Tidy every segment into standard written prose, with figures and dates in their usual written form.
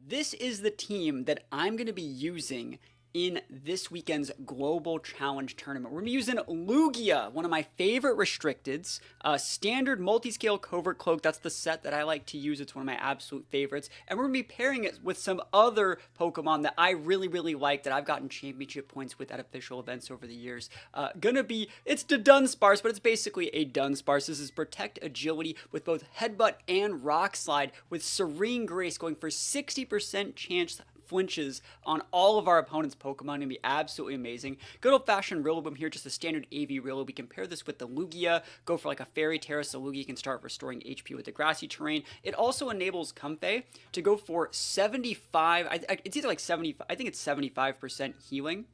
This is the team that I'm going to be using in this weekend's Global Challenge Tournament. We're going to be using Lugia, one of my favorite restricteds, standard multi-scale covert cloak. That's the set that I like to use. It's one of my absolute favorites. And we're going to be pairing it with some other Pokemon that I really like, that I've gotten championship points with at official events over the years. It's the Dunsparce, but it's basically a Dunsparce. This is Protect Agility with both Headbutt and Rock Slide, with Serene Grace going for 60% chance flinches on all of our opponent's Pokemon. Gonna be absolutely amazing. Good old-fashioned Rillaboom here, just a standard AV Rillaboom. We compare this with the Lugia, go for like a Fairy Tera, so Lugia can start restoring HP with the grassy terrain. It also enables Comfey to go for 75, it's either like 75, I think it's 75% healing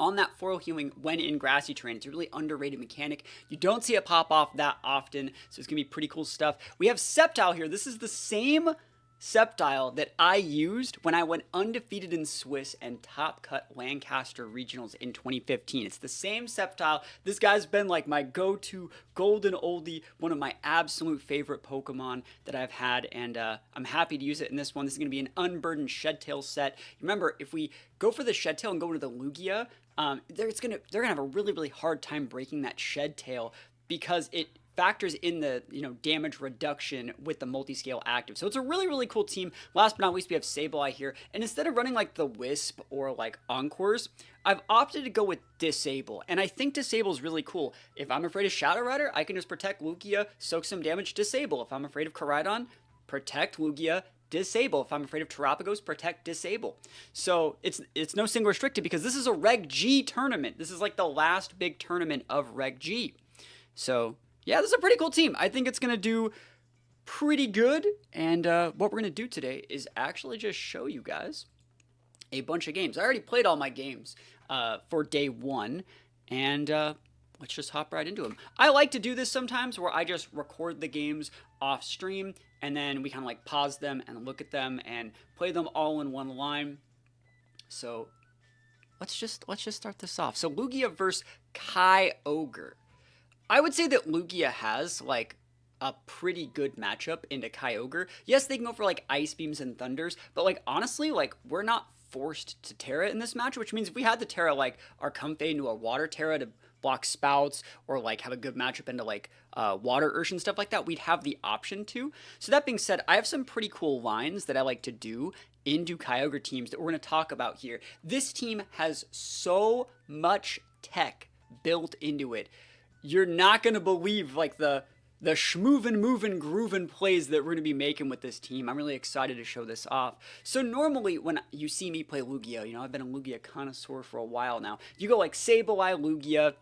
on that 4 healing when in grassy terrain. It's a really underrated mechanic. You don't see it pop off that often, so it's gonna be pretty cool stuff. We have Sceptile here. This is the same Sceptile that I used when I went undefeated in Swiss and top cut Lancaster Regionals in 2015. It's the same Sceptile. This guy's been like my go-to golden oldie, one of my absolute favorite Pokemon that I've had, and I'm happy to use it in this one. This is going to be an unburdened Shed-Tail set. Remember, if we go for the Shed-Tail and go into the Lugia, they're gonna have a really hard time breaking that Shed-Tail because it factors in the damage reduction with the multi-scale active. So it's a really cool team. Last but not least, we have Sableye here, and instead of running like the Wisp or like Encores, I've opted to go with Disable, and I think Disable is really cool. If I'm afraid of Shadow Rider, I can just protect Lugia, soak some damage, Disable. If I'm afraid of Koraidon, protect Lugia, Disable. If I'm afraid of Terapagos, protect, Disable. So it's no single restricted because this is a Reg G tournament. This is like the last big tournament of Reg G. So yeah, this is a pretty cool team. I think it's going to do pretty good. And what we're going to do today is actually just show you guys a bunch of games. I already played all my games for day one. And let's just hop right into them. I like to do this sometimes where I just record the games off stream. And then we kind of like pause them and look at them and play them all in one line. So let's just start this off. So Lugia versus Kyogre. I would say that Lugia has like a pretty good matchup into Kyogre. Yes, they can go for like Ice Beams and Thunders, but like honestly, like we're not forced to Terra in this match, which means if we had to Terra like our Comfey into a Water Terra to block Spouts or like have a good matchup into like Water Ursh and stuff like that, we'd have the option to. So that being said, I have some pretty cool lines that I like to do into Kyogre teams that we're going to talk about here. This team has so much tech built into it. You're not going to believe like the schmoovin', movin', groovin' plays that we're going to be making with this team. I'm really excited to show this off. So normally when you see me play Lugia, I've been a Lugia connoisseur for a while now. You go like Sableye, Lugia,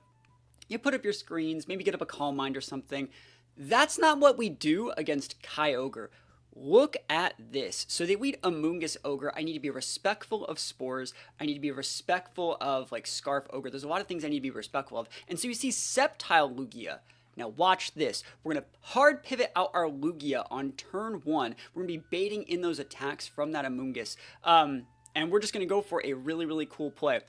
you put up your screens, maybe get up a Calm Mind or something. That's not what we do against Kyogre. Look at this. So they lead Amoonguss Ogre. I need to be respectful of Spores. I need to be respectful of like Scarf Ogre. There's a lot of things I need to be respectful of. And so you see Sceptile Lugia. Now watch this. We're going to hard pivot out our Lugia on turn 1. We're going to be baiting in those attacks from that Amoonguss. And we're just going to go for a really cool play.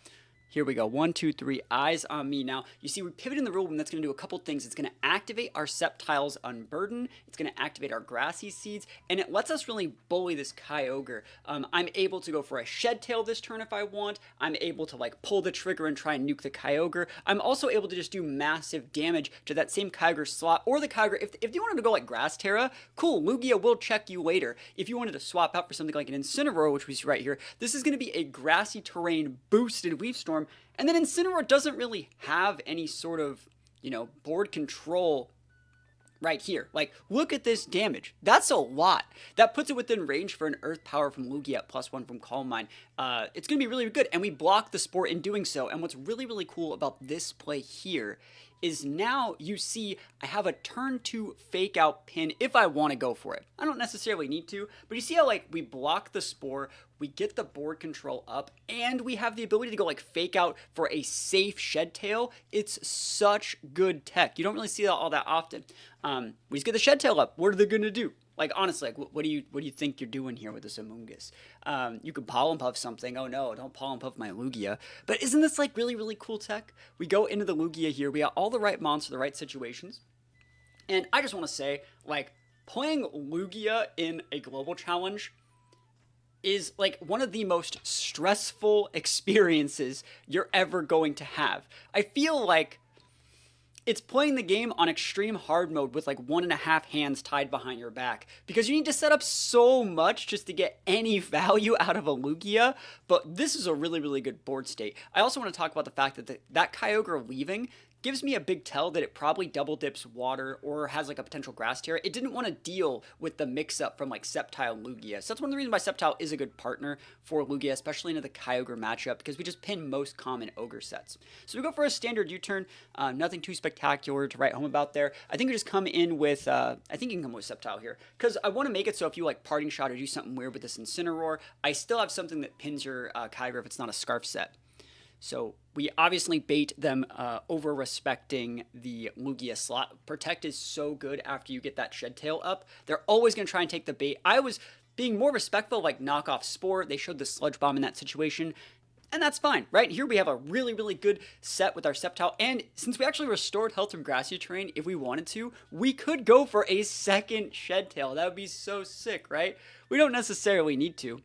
Here we go. 1, 2, 3. Eyes on me. Now, you see we pivot in the Rillaboom. That's going to do a couple things. It's going to activate our Sceptile's Unburden. It's going to activate our Grassy Seeds. And it lets us really bully this Kyogre. I'm able to go for a Shed-Tail this turn if I want. I'm able to like pull the trigger and try and nuke the Kyogre. I'm also able to just do massive damage to that same Kyogre slot. Or the Kyogre, if you wanted to go like Grass Terra, cool. Lugia will check you later. If you wanted to swap out for something like an Incineroar, which we see right here, this is going to be a Grassy Terrain boosted Leaf Storm. And then Incineroar doesn't really have any sort of, board control right here. Like, look at this damage. That's a lot. That puts it within range for an Earth Power from Lugia at +1 from Calm Mind. It's going to be really good, and we block the Spore in doing so. And what's really cool about this play here is now you see I have a turn 2 fake out pin if I want to go for it. I don't necessarily need to, but you see how like we block the Spore, we get the board control up, and we have the ability to go like fake out for a safe Shed-Tail. It's such good tech. You don't really see that all that often. We just get the Shed-Tail up. What are they gonna do? Like, honestly, like, what do you think you're doing here with this Amoonguss? You could Pollen Puff something. Oh no, don't Pollen Puff my Lugia. But isn't this like really cool tech? We go into the Lugia here. We got all the right monsters, the right situations. And I just want to say, like, playing Lugia in a global challenge is like one of the most stressful experiences you're ever going to have. I feel like it's playing the game on extreme hard mode with like 1.5 hands tied behind your back, because you need to set up so much just to get any value out of a Lugia. But this is a really, really good board state. I also want to talk about the fact that that Kyogre leaving gives me a big tell that it probably double dips water or has like a potential grass tear. It didn't want to deal with the mix-up from like Sceptile Lugia. So that's one of the reasons why Sceptile is a good partner for Lugia, especially into the Kyogre matchup, because we just pin most common Ogre sets. So we go for a standard U-turn. Nothing too spectacular to write home about there. I think we just come in with, I think you can come with Sceptile here, because I want to make it so if you like Parting Shot or do something weird with this Incineroar, I still have something that pins your Kyogre if it's not a Scarf set. So we obviously bait them over respecting the Lugia slot. Protect is so good after you get that Shed Tail up. They're always going to try and take the bait. I was being more respectful, like knock off Spore. They showed the Sludge Bomb in that situation, and that's fine, right? Here we have a really, really good set with our Sceptile, and since we actually restored health from Grassy Terrain, if we wanted to, we could go for a second Shed Tail. That would be so sick, right? We don't necessarily need to.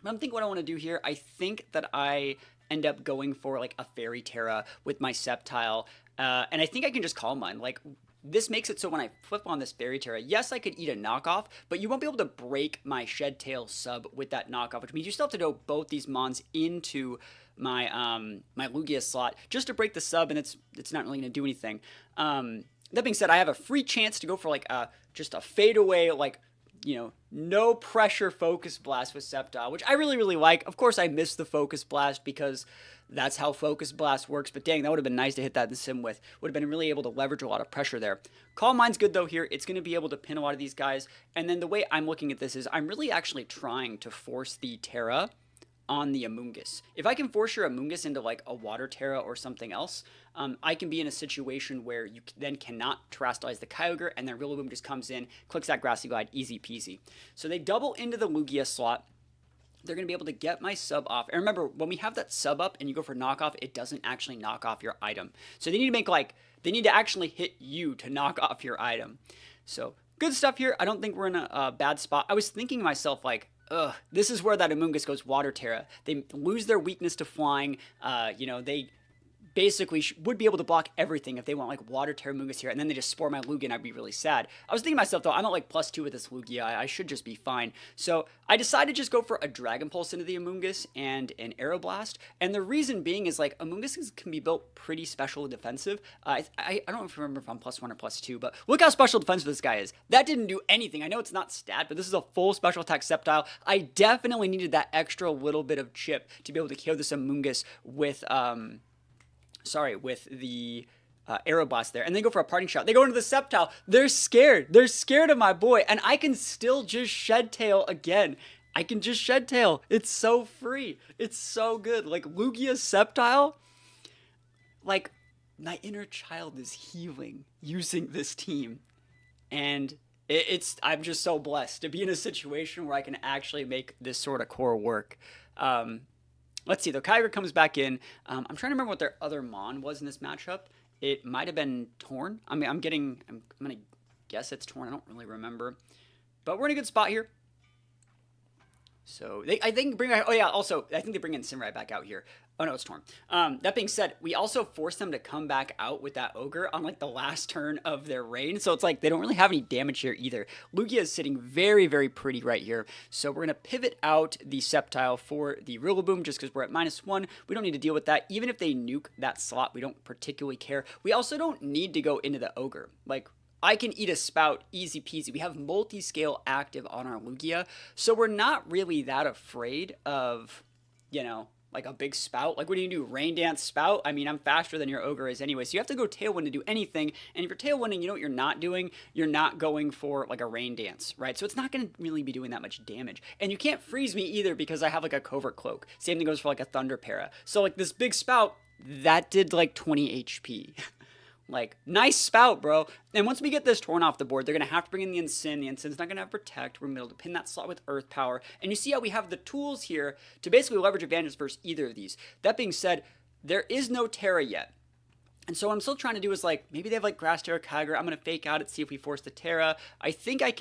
But I'm thinking what I want to do here, I think that I end up going for like a Fairy Terra with my Sceptile, and I think I can just Calm Mind. Like, this makes it so when I flip on this Fairy Terra, yes, I could eat a knockoff, but you won't be able to break my Shed Tail sub with that knockoff, which means you still have to know both these Mons into my my Lugia slot just to break the sub, and it's not really going to do anything. That being said, I have a free chance to go for like just a fadeaway, like, you know, no pressure Focus Blast with Sceptile, which I really, really like. Of course, I missed the Focus Blast because that's how Focus Blast works, but dang, that would have been nice to hit that in Sim with. Would have been really able to leverage a lot of pressure there. Calm Mind's good though here. It's going to be able to pin a lot of these guys, and then the way I'm looking at this is I'm really actually trying to force the Terra on the Amoonguss. If I can force your Amoonguss into like a Water Terra or something else, I can be in a situation where you then cannot terrestrialize the Kyogre, and then Rillaboom just comes in, clicks that Grassy Glide, easy peasy. So they double into the Lugia slot. They're going to be able to get my sub off. And remember, when we have that sub up and you go for knockoff, it doesn't actually knock off your item. So they need to make like, they need to actually hit you to knock off your item. So good stuff here. I don't think we're in a bad spot. I was thinking to myself like, ugh, this is where that Amoonguss goes Water Terra. They lose their weakness to flying. You know, they basically would be able to block everything if they want like Water Terra Amoonguss here, and then they just Spore my Lugia and I'd be really sad. I was thinking to myself though, I'm at like +2 with this Lugia. I should just be fine. So I decided to just go for a Dragon Pulse into the Amoonguss and an Aeroblast. And the reason being is like Amoonguss can be built pretty special and defensive. I don't remember if I'm +1 or +2, but look how special defensive this guy is. That didn't do anything. I know it's not stat, but this is a full special attack Sceptile. I definitely needed that extra little bit of chip to be able to kill this Amoonguss with with the Aeroblast there, and they go for a Parting Shot. They go into the Sceptile. They're scared. They're scared of my boy, and I can still just Shed Tail again. I can just Shed Tail. It's so free. It's so good. Like, Lugia Sceptile, like, my inner child is healing using this team, and I'm just so blessed to be in a situation where I can actually make this sort of core work. Let's see, the Kyogre comes back in. I'm trying to remember what their other Mon was in this matchup. It might have been Torn. I mean, I'm going to guess it's Torn. I don't really remember. But we're in a good spot here. So, I think they bring in Simrai back out here. Oh no, it's Torn. That being said, we also forced them to come back out with that Ogre on like the last turn of their reign. So it's like they don't really have any damage here either. Lugia is sitting very, very pretty right here. So we're going to pivot out the Sceptile for the Rillaboom just because we're at -1. We don't need to deal with that. Even if they nuke that slot, we don't particularly care. We also don't need to go into the Ogre. Like, I can eat a Spout, easy peasy. We have multi-scale active on our Lugia, so we're not really that afraid of, you know, like a big Spout. Like, what do you do? Rain Dance Spout? I mean, I'm faster than your Ogre is anyway, so you have to go Tailwind to do anything, and if you're Tailwinding, you know what you're not doing? You're not going for, like, a Rain Dance, right? So it's not going to really be doing that much damage. And you can't freeze me either because I have, like, a Covert Cloak. Same thing goes for, like, a Thunder Para. So, like, this big Spout, that did, like, 20 HP. Like, nice Spout, bro. And once we get this Torn off the board, they're going to have to bring in the Incin. The Incin's not going to have Protect. We're going to be able to pin that slot with Earth Power. And you see how we have the tools here to basically leverage advantage versus either of these. That being said, there is no Terra yet. And so what I'm still trying to do is, like, maybe they have, like, Grass Terra, Kyogre. I'm going to fake out it, see if we force the Terra. I think I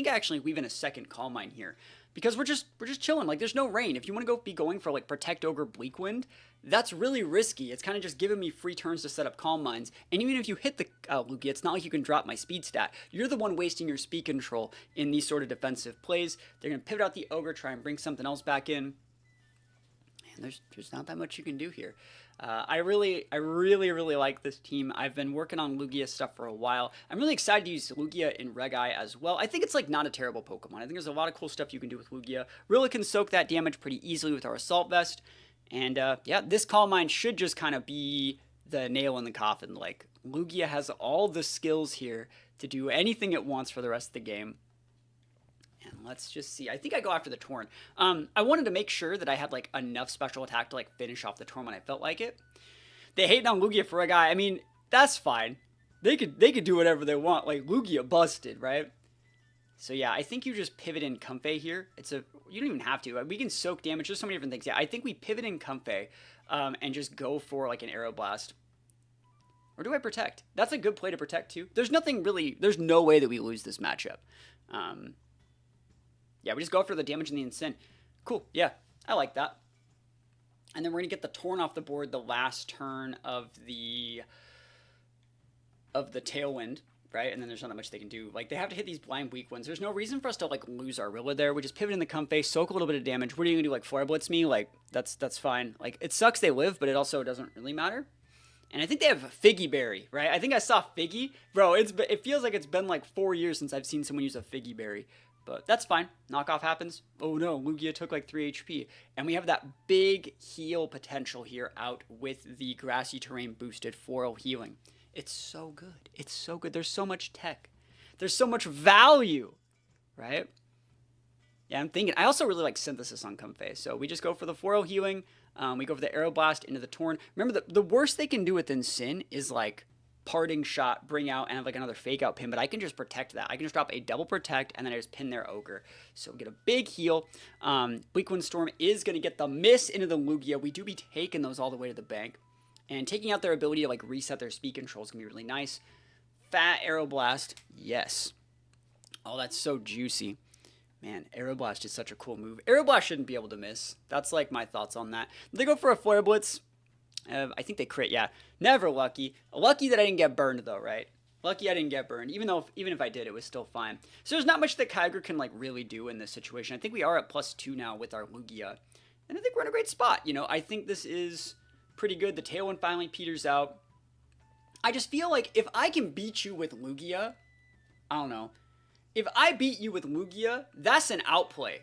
actually weave in a second Calm Mind here. because we're just chilling. Like, there's no rain. If you want to be going for like Protect Ogre Bleak Wind, that's really risky. It's kind of just giving me free turns to set up Calm Minds. And even if you hit the Lugia, it's not like you can drop my speed stat. You're the one wasting your speed control in these sort of defensive plays. They're going to pivot out the Ogre, try and bring something else back in. And there's not that much you can do here. I really like this team. I've been working on Lugia stuff for a while. I'm really excited to use Lugia in Reg-Eye as well. I think it's like not a terrible Pokemon. I think there's a lot of cool stuff you can do with Lugia. Really can soak that damage pretty easily with our Assault Vest. And yeah, this Calm Mind should just kind of be the nail in the coffin. Like, Lugia has all the skills here to do anything it wants for the rest of the game. And let's just see. I think I go after the Torn. I wanted to make sure that I had like enough special attack to like finish off the Torn when I felt like it. They hate on Lugia for a guy. I mean, that's fine. They could do whatever they want. Like, Lugia busted, right? So yeah, I think you just pivot in Comfey here. You don't even have to. We can soak damage. There's so many different things. Yeah, I think we pivot in Comfey and just go for like an Aeroblast. Or do I protect? That's a good play to protect too. There's no way that we lose this matchup. Yeah, we just go after the damage and the Incin. Cool, yeah, I like that. And then we're going to get the Torn off the board the last turn of the Tailwind, right? And then there's not much they can do. Like, they have to hit these blind weak ones. There's no reason for us to, like, lose our Rilla there. We just pivot in the Comfey, soak a little bit of damage. What are you going to do, like, Flare Blitz me? Like, that's fine. Like, it sucks they live, but it also doesn't really matter. And I think they have Figgy Berry, right? I think I saw Figgy. Bro, it feels like it's been, like, 4 years since I've seen someone use a Figgy Berry. But that's fine. Knockoff happens. Oh no, Lugia took like 3 HP. And we have that big heal potential here out with the Grassy Terrain boosted Floral Healing. It's so good. It's so good. There's so much tech. There's so much value, right? Yeah, I'm thinking. I also really like Synthesis on Comfey. So we just go for the Floral Healing. We go for the Aeroblast into the Torn. Remember, the worst they can do with Incin is like Parting Shot, bring out, and have like another fake out pin, but I can just protect that. I can just drop a double protect, and then I just pin their Ogre. So we get a big heal. Bleak Wind Storm is going to get the miss into the Lugia. We do be taking those all the way to the bank. And taking out their ability to like reset their speed control is going to be really nice. Fat Aeroblast, yes. Oh, that's so juicy. Man, Aeroblast is such a cool move. Aeroblast shouldn't be able to miss. That's like my thoughts on that. They go for a Flare Blitz. I think they crit, yeah. Never lucky. Lucky that I didn't get burned, though, right? Lucky I didn't get burned. Even if I did, it was still fine. So there's not much that Kyogre can, like, really do in this situation. I think we are at +2 now with our Lugia. And I think we're in a great spot. You know, I think this is pretty good. The Tailwind finally peters out. I just feel like if I can beat you with Lugia, I don't know. If I beat you with Lugia, that's an outplay.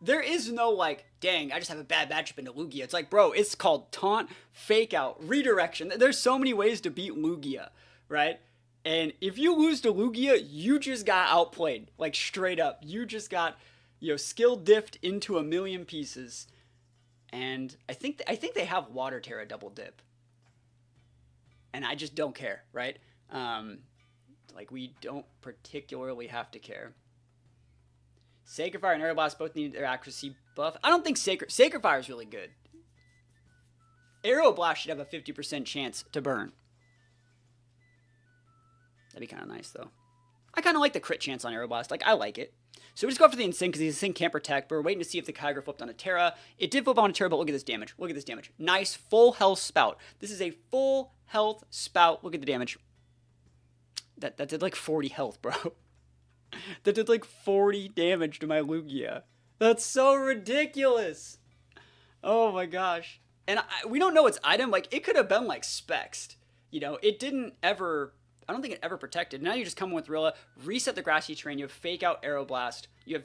There is no, like, dang, I just have a bad matchup into Lugia. It's like, bro, it's called taunt, fake out, redirection. There's so many ways to beat Lugia, right? And if you lose to Lugia, you just got outplayed, like, straight up. You just got, you know, skill diffed into a million pieces. And I think they have Water Terra double dip. And I just don't care, right? Like, we don't particularly have to care. Sacred Fire and Aeroblast both need their accuracy buff. I don't think Sacred Fire is really good. Aeroblast should have a 50% chance to burn. That'd be kind of nice, though. I kind of like the crit chance on Aeroblast. Like, I like it. So we just go after the Incin because the Incin can't protect, but we're waiting to see if the Kyogre flipped on a Terra. It did flip on a Terra, but look at this damage. Look at this damage. Nice full health Spout. This is a full health Spout. Look at the damage. That did like 40 health, bro. That did like 40 damage to my Lugia. That's so ridiculous. Oh my gosh. And we don't know its item. Like, it could have been like Spexed. You know, it didn't ever... I don't think it ever protected. Now you just come with Rilla, reset the Grassy Terrain, you have fake out Aeroblast. You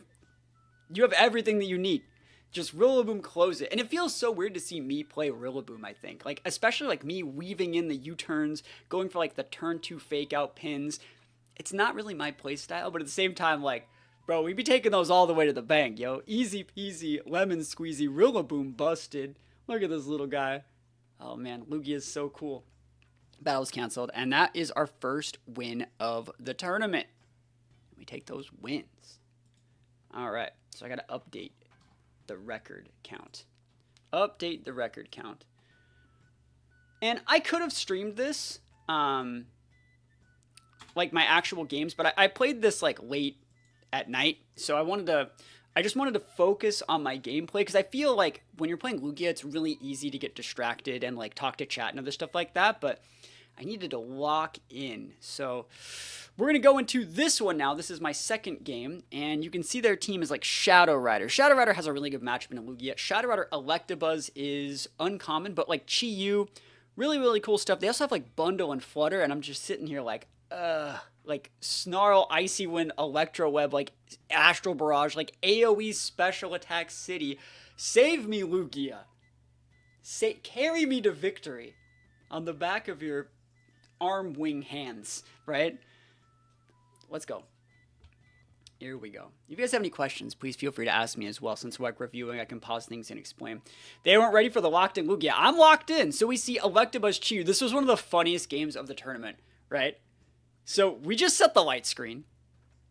have everything that you need. Just Rillaboom, close it. And it feels so weird to see me play Rillaboom, I think. Like, especially like me weaving in the U-turns, going for like the turn 2 fake out pins. It's not really my playstyle, but at the same time, like, bro, we be taking those all the way to the bank, yo. Easy peasy, lemon squeezy, Rillaboom busted. Look at this little guy. Oh man, Lugia is so cool. Battle's canceled, and that is our first win of the tournament. We take those wins. All right, so I got to update the record count. Update the record count. And I could have streamed this, like my actual games, but I played this like late at night, so I wanted to I just wanted to focus on my gameplay because I feel like when you're playing Lugia, it's really easy to get distracted and like talk to chat and other stuff like that, but I needed to lock in. So we're going to go into this one now. This is my second game, and you can see their team is like Shadow Rider. Shadow Rider has a really good matchup in Lugia. Shadow Rider Electabuzz is uncommon, but like Chi-Yu, really, really cool stuff. They also have like Bundle and Flutter, and I'm just sitting here like Snarl, Icy Wind, Electro Web, like Astral Barrage, like AoE Special Attack City. Save me, Lugia. Carry me to victory on the back of your arm wing hands, right? Let's go. Here we go. If you guys have any questions, please feel free to ask me as well. Since we're reviewing, I can pause things and explain. They weren't ready for the locked in Lugia. I'm locked in. So we see Electabuzz Chi-Yu. This was one of the funniest games of the tournament, right? So we just set the light screen,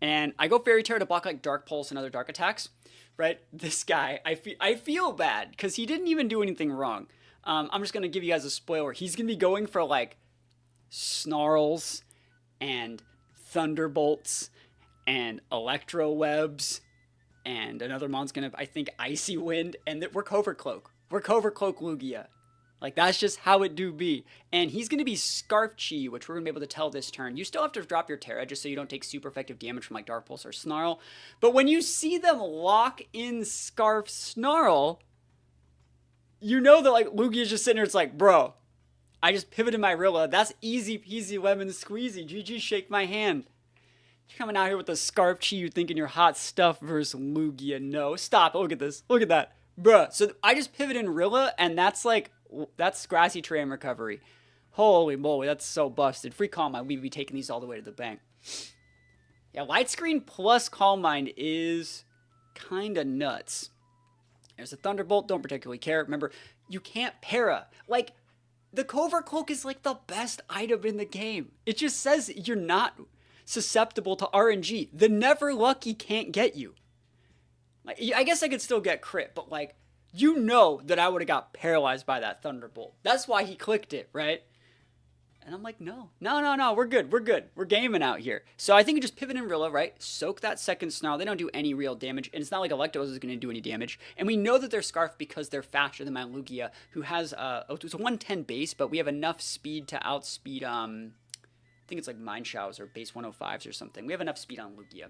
and I go Fairy Tale to block like Dark Pulse and other dark attacks, right? This guy, I feel bad because he didn't even do anything wrong. I'm just going to give you guys a spoiler. He's going to be going for like Snarls and Thunderbolts and Electro Webs, and another mon's going to, I think, Icy Wind, and we're Cover Cloak. We're Cover Cloak Lugia. Like, that's just how it do be. And he's going to be Scarf Chi, which we're going to be able to tell this turn. You still have to drop your Terra just so you don't take super effective damage from, like, Dark Pulse or Snarl. But when you see them lock in Scarf Snarl, you know that, like, Lugia's just sitting there. It's like, bro, I just pivoted my Rilla. That's easy peasy lemon squeezy. GG, shake my hand. You're coming out here with the Scarf Chi, you thinking you're hot stuff versus Lugia. No, stop. Look at this. Look at that. Bruh. So I just pivoted in Rilla, and that's, like, that's Grassy Terrain recovery. Holy moly, that's so busted. Free Calm Mind, we'd be taking these all the way to the bank. Yeah, Light Screen plus Calm Mind is kind of nuts. There's a Thunderbolt, don't particularly care. Remember, you can't para. Like, the Covert Cloak is like the best item in the game. It just says you're not susceptible to RNG. The Never Lucky can't get you. Like, I guess I could still get crit, but like, you know that I would have got paralyzed by that Thunderbolt. That's why he clicked it, right? And I'm like, no, we're good. We're gaming out here. So I think you just pivot in Rilla, right? Soak that second Snarl. They don't do any real damage, and it's not like Electabuzz is going to do any damage. And we know that they're Scarf because they're faster than my Lugia, who has, it's a 110 base, but we have enough speed to outspeed, I think it's like Mind Showers or base 105s or something. We have enough speed on Lugia.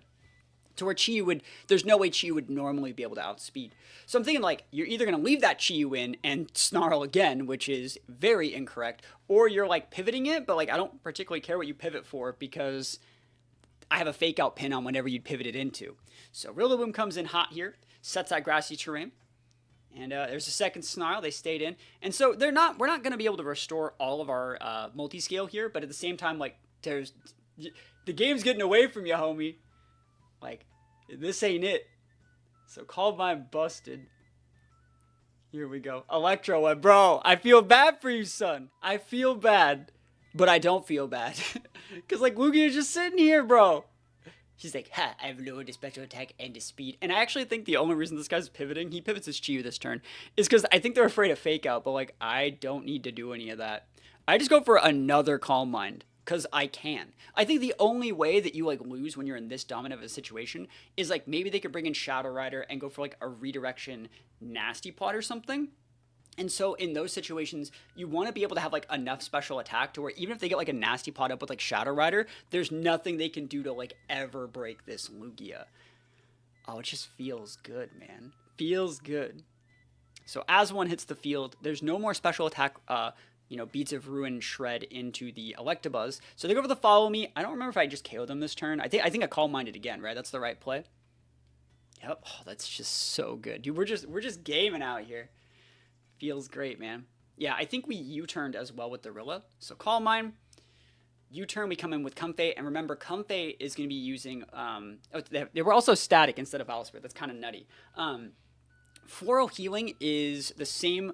To where Chi-Yu would, there's no way Chi-Yu would normally be able to outspeed. So I'm thinking like, you're either going to leave that Chi-Yu in and Snarl again, which is very incorrect, or you're like pivoting it, but like, I don't particularly care what you pivot for because I have a fake out pin on whenever you'd pivot it into. So Rillaboom comes in hot here, sets that Grassy Terrain, and there's a second Snarl, they stayed in. And so we're not going to be able to restore all of our multi-scale here, but at the same time, like, the game's getting away from you, homie. Like, this ain't it. So Calm Mind busted. Here we go. Electro Web. Bro, I feel bad for you, son. I feel bad. But I don't feel bad. Because, like, Lugia is just sitting here, bro. He's like, ha, I've lowered the special attack and the speed. And I actually think the only reason this guy's pivoting, he pivots his Chi-Yu this turn, is because I think they're afraid of fake out. But, like, I don't need to do any of that. I just go for another Calm Mind. Because I can. I think the only way that you, like, lose when you're in this dominant of a situation is, like, maybe they could bring in Shadow Rider and go for, like, a redirection Nasty Plot or something. And so in those situations, you want to be able to have, like, enough special attack to where even if they get, like, a Nasty Plot up with, like, Shadow Rider, there's nothing they can do to, like, ever break this Lugia. Oh, it just feels good, man. Feels good. So as one hits the field, there's no more special attack, Beads of Ruin shred into the Electabuzz. So they go for the Follow Me. I don't remember if I just KO'd them this turn. I think I Calm Minded again, right? That's the right play. Yep. Oh, that's just so good. Dude, we're just gaming out here. Feels great, man. Yeah, I think we U-turned as well with the Rilla. So Calm Mind. U-turn, we come in with Comfey. And remember, Comfey is going to be using... they were also static instead of Valsprit. That's kind of nutty. Floral Healing is the same...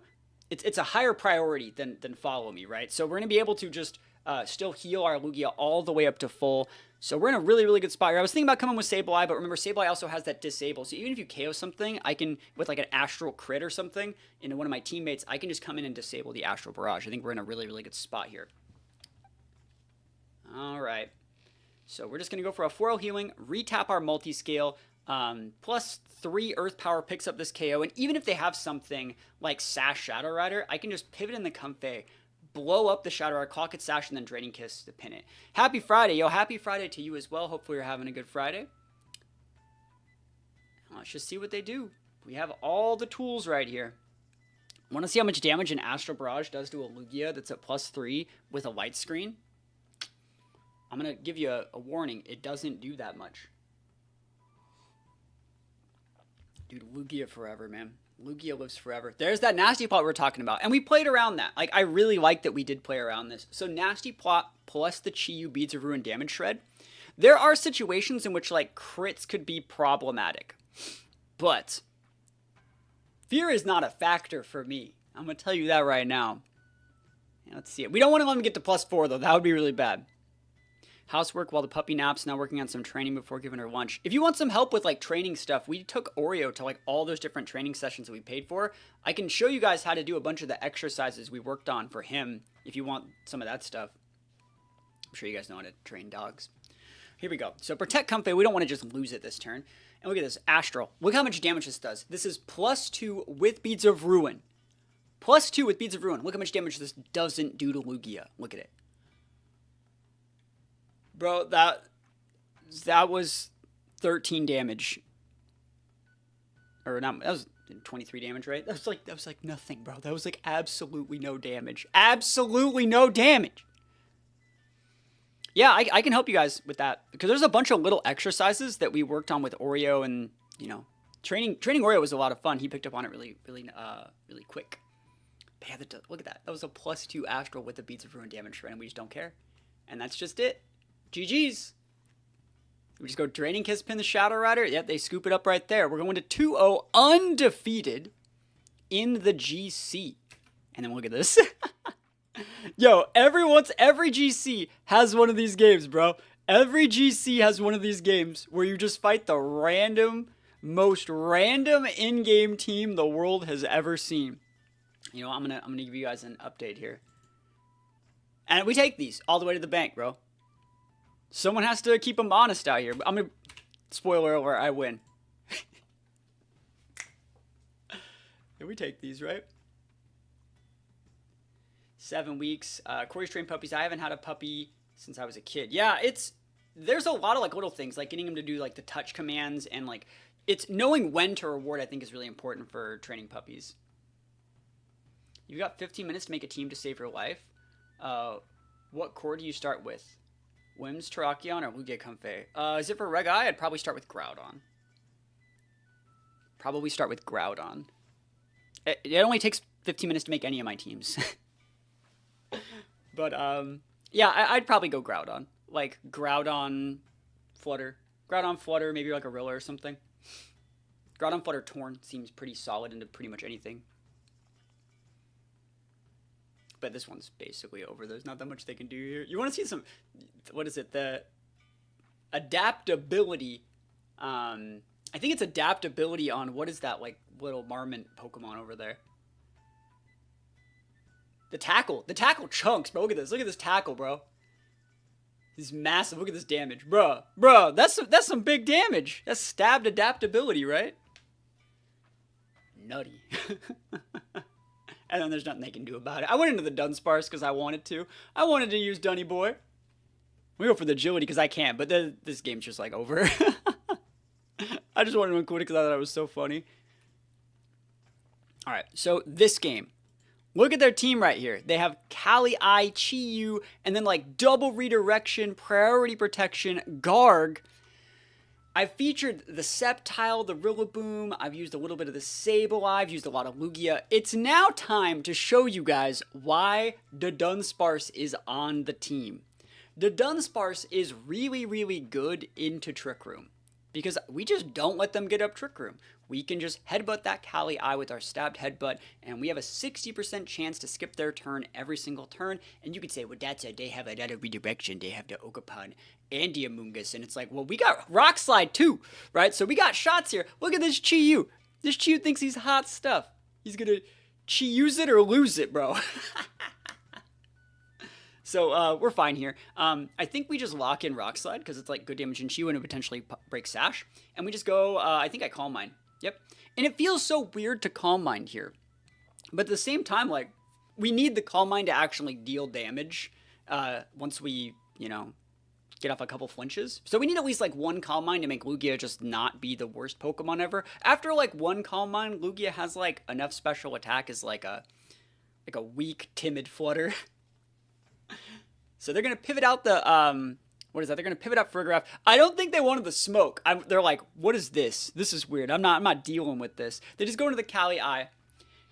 It's a higher priority than Follow Me, right? So we're going to be able to just still heal our Lugia all the way up to full. So we're in a really, really good spot here. I was thinking about coming with Sableye, but remember, Sableye also has that Disable. So even if you KO something, I can, with like an Astral Crit or something, into one of my teammates, I can just come in and disable the Astral Barrage. I think we're in a really, really good spot here. All right. So we're just going to go for a Floral Healing, retap our Multiscale. Plus 3 Earth Power picks up this KO, and even if they have something like Sash Shadow Rider, I can just pivot in the Comfey, blow up the Shadow Rider, clock it Sash, and then Draining Kiss to pin it. Happy Friday, yo. Happy Friday to you as well. Hopefully you're having a good Friday. Let's just see what they do. We have all the tools right here. Want to see how much damage an Astral Barrage does to a Lugia that's at +3 with a light screen? I'm going to give you a warning. It doesn't do that much. Dude, Lugia forever, man. Lugia lives forever. There's that Nasty Plot we're talking about. And we played around that. Like, I really like that we did play around this. So Nasty Plot plus the Chi-Yu Beads of Ruin Damage Shred. There are situations in which, like, crits could be problematic. But fear is not a factor for me. I'm going to tell you that right now. Yeah, let's see it. We don't want to let him get to +4, though. That would be really bad. Housework while the puppy naps. Now working on some training before giving her lunch. If you want some help with, like, training stuff, we took Oreo to, like, all those different training sessions that we paid for. I can show you guys how to do a bunch of the exercises we worked on for him if you want some of that stuff. I'm sure you guys know how to train dogs. Here we go. So Protect Comfey. We don't want to just lose it this turn. And look at this. Astral. Look how much damage this does. This is +2 with Beads of Ruin. +2 with Beads of Ruin. Look how much damage this doesn't do to Lugia. Look at it. Bro, that was 13 damage. Or not, that was 23 damage, right? That was like nothing, bro. That was like absolutely no damage. Absolutely no damage. Yeah, I can help you guys with that. Because there's a bunch of little exercises that we worked on with Oreo, and, you know, training Oreo was a lot of fun. He picked up on it really quick. But yeah, look at that. That was a +2 Astral with the Beads of Ruin damage shred, and we just don't care. And that's just it. GG's. We just go Draining Kiss, pin the Shadow Rider. Yep, they scoop it up right there. We're going to 2-0 undefeated in the GC. And then look at this. Yo, every GC has one of these games, bro. Every GC has one of these games where you just fight the most random in-game team the world has ever seen. You know, I'm gonna give you guys an update here. And we take these all the way to the bank, bro. Someone has to keep them honest out here. I'm gonna spoiler alert, I win. Yeah, we take these, right? 7 weeks. Corey's trained puppies. I haven't had a puppy since I was a kid. Yeah, there's a lot of like little things, like getting him to do like the touch commands, and like it's knowing when to reward, I think, is really important for training puppies. You've got 15 minutes to make a team to save your life. What core do you start with? Wims, Terrakion, or Lugia Comfey? Is it for Reg I? I'd probably start with Groudon. Probably start with Groudon. It only takes 15 minutes to make any of my teams. But, yeah, I'd probably go Groudon. Like, Groudon, Flutter. Groudon, Flutter, maybe like a Rilla or something. Groudon, Flutter, Torn seems pretty solid into pretty much anything. But this one's basically over. There's not that much they can do here. You want to see some, what is it? The adaptability. I think it's adaptability on, what is that, like, little Marmot Pokemon over there? The tackle chunks, bro. Look at this tackle, bro. He's massive. Look at this damage, bro. That's some big damage. That's stabbed adaptability, right? Nutty. And then there's nothing they can do about it. I went into the Dunsparce because I wanted to. I wanted to use Dunny Boy. We go for the agility because I can't, but this game's just like over. I just wanted to include it because I thought it was so funny. All right, so this game. Look at their team right here. They have Calyrex-Ice, Chi-Yu, and then like double redirection, priority protection, Garg. I've featured the Sceptile, the Rillaboom. I've used a little bit of the Sableye. I've used a lot of Lugia. It's now time to show you guys why the Dunsparce is on the team. The Dunsparce is really, really good into Trick Room because we just don't let them get up Trick Room. We can just headbutt that Calyrex with our stabbed headbutt, and we have a 60% chance to skip their turn every single turn. And you could say, well, that's it. They have another redirection. They have the Ogerpon and the Amoonguss. And it's like, well, we got Rock Slide too, right? So we got shots here. Look at this Chi-Yu. This Chi-Yu thinks he's hot stuff. He's going to Chi-Use it or lose it, bro. So we're fine here. I think we just lock in Rock Slide because it's like good damage in Chi and it potentially break Sash. And we just go, I think I Calm Mind. Yep. And it feels so weird to Calm Mind here. But at the same time, like, we need the Calm Mind to actually deal damage once we, you know, get off a couple flinches. So we need at least like one Calm Mind to make Lugia just not be the worst Pokemon ever. After like one Calm Mind, Lugia has like enough special attack as like a weak, timid Flutter. So they're going to pivot out the, what is that? They're going to pivot out Farigiraf. I don't think they wanted the smoke. They're like, what is this? This is weird. I'm not dealing with this. They just go into the Calyrex-Ice.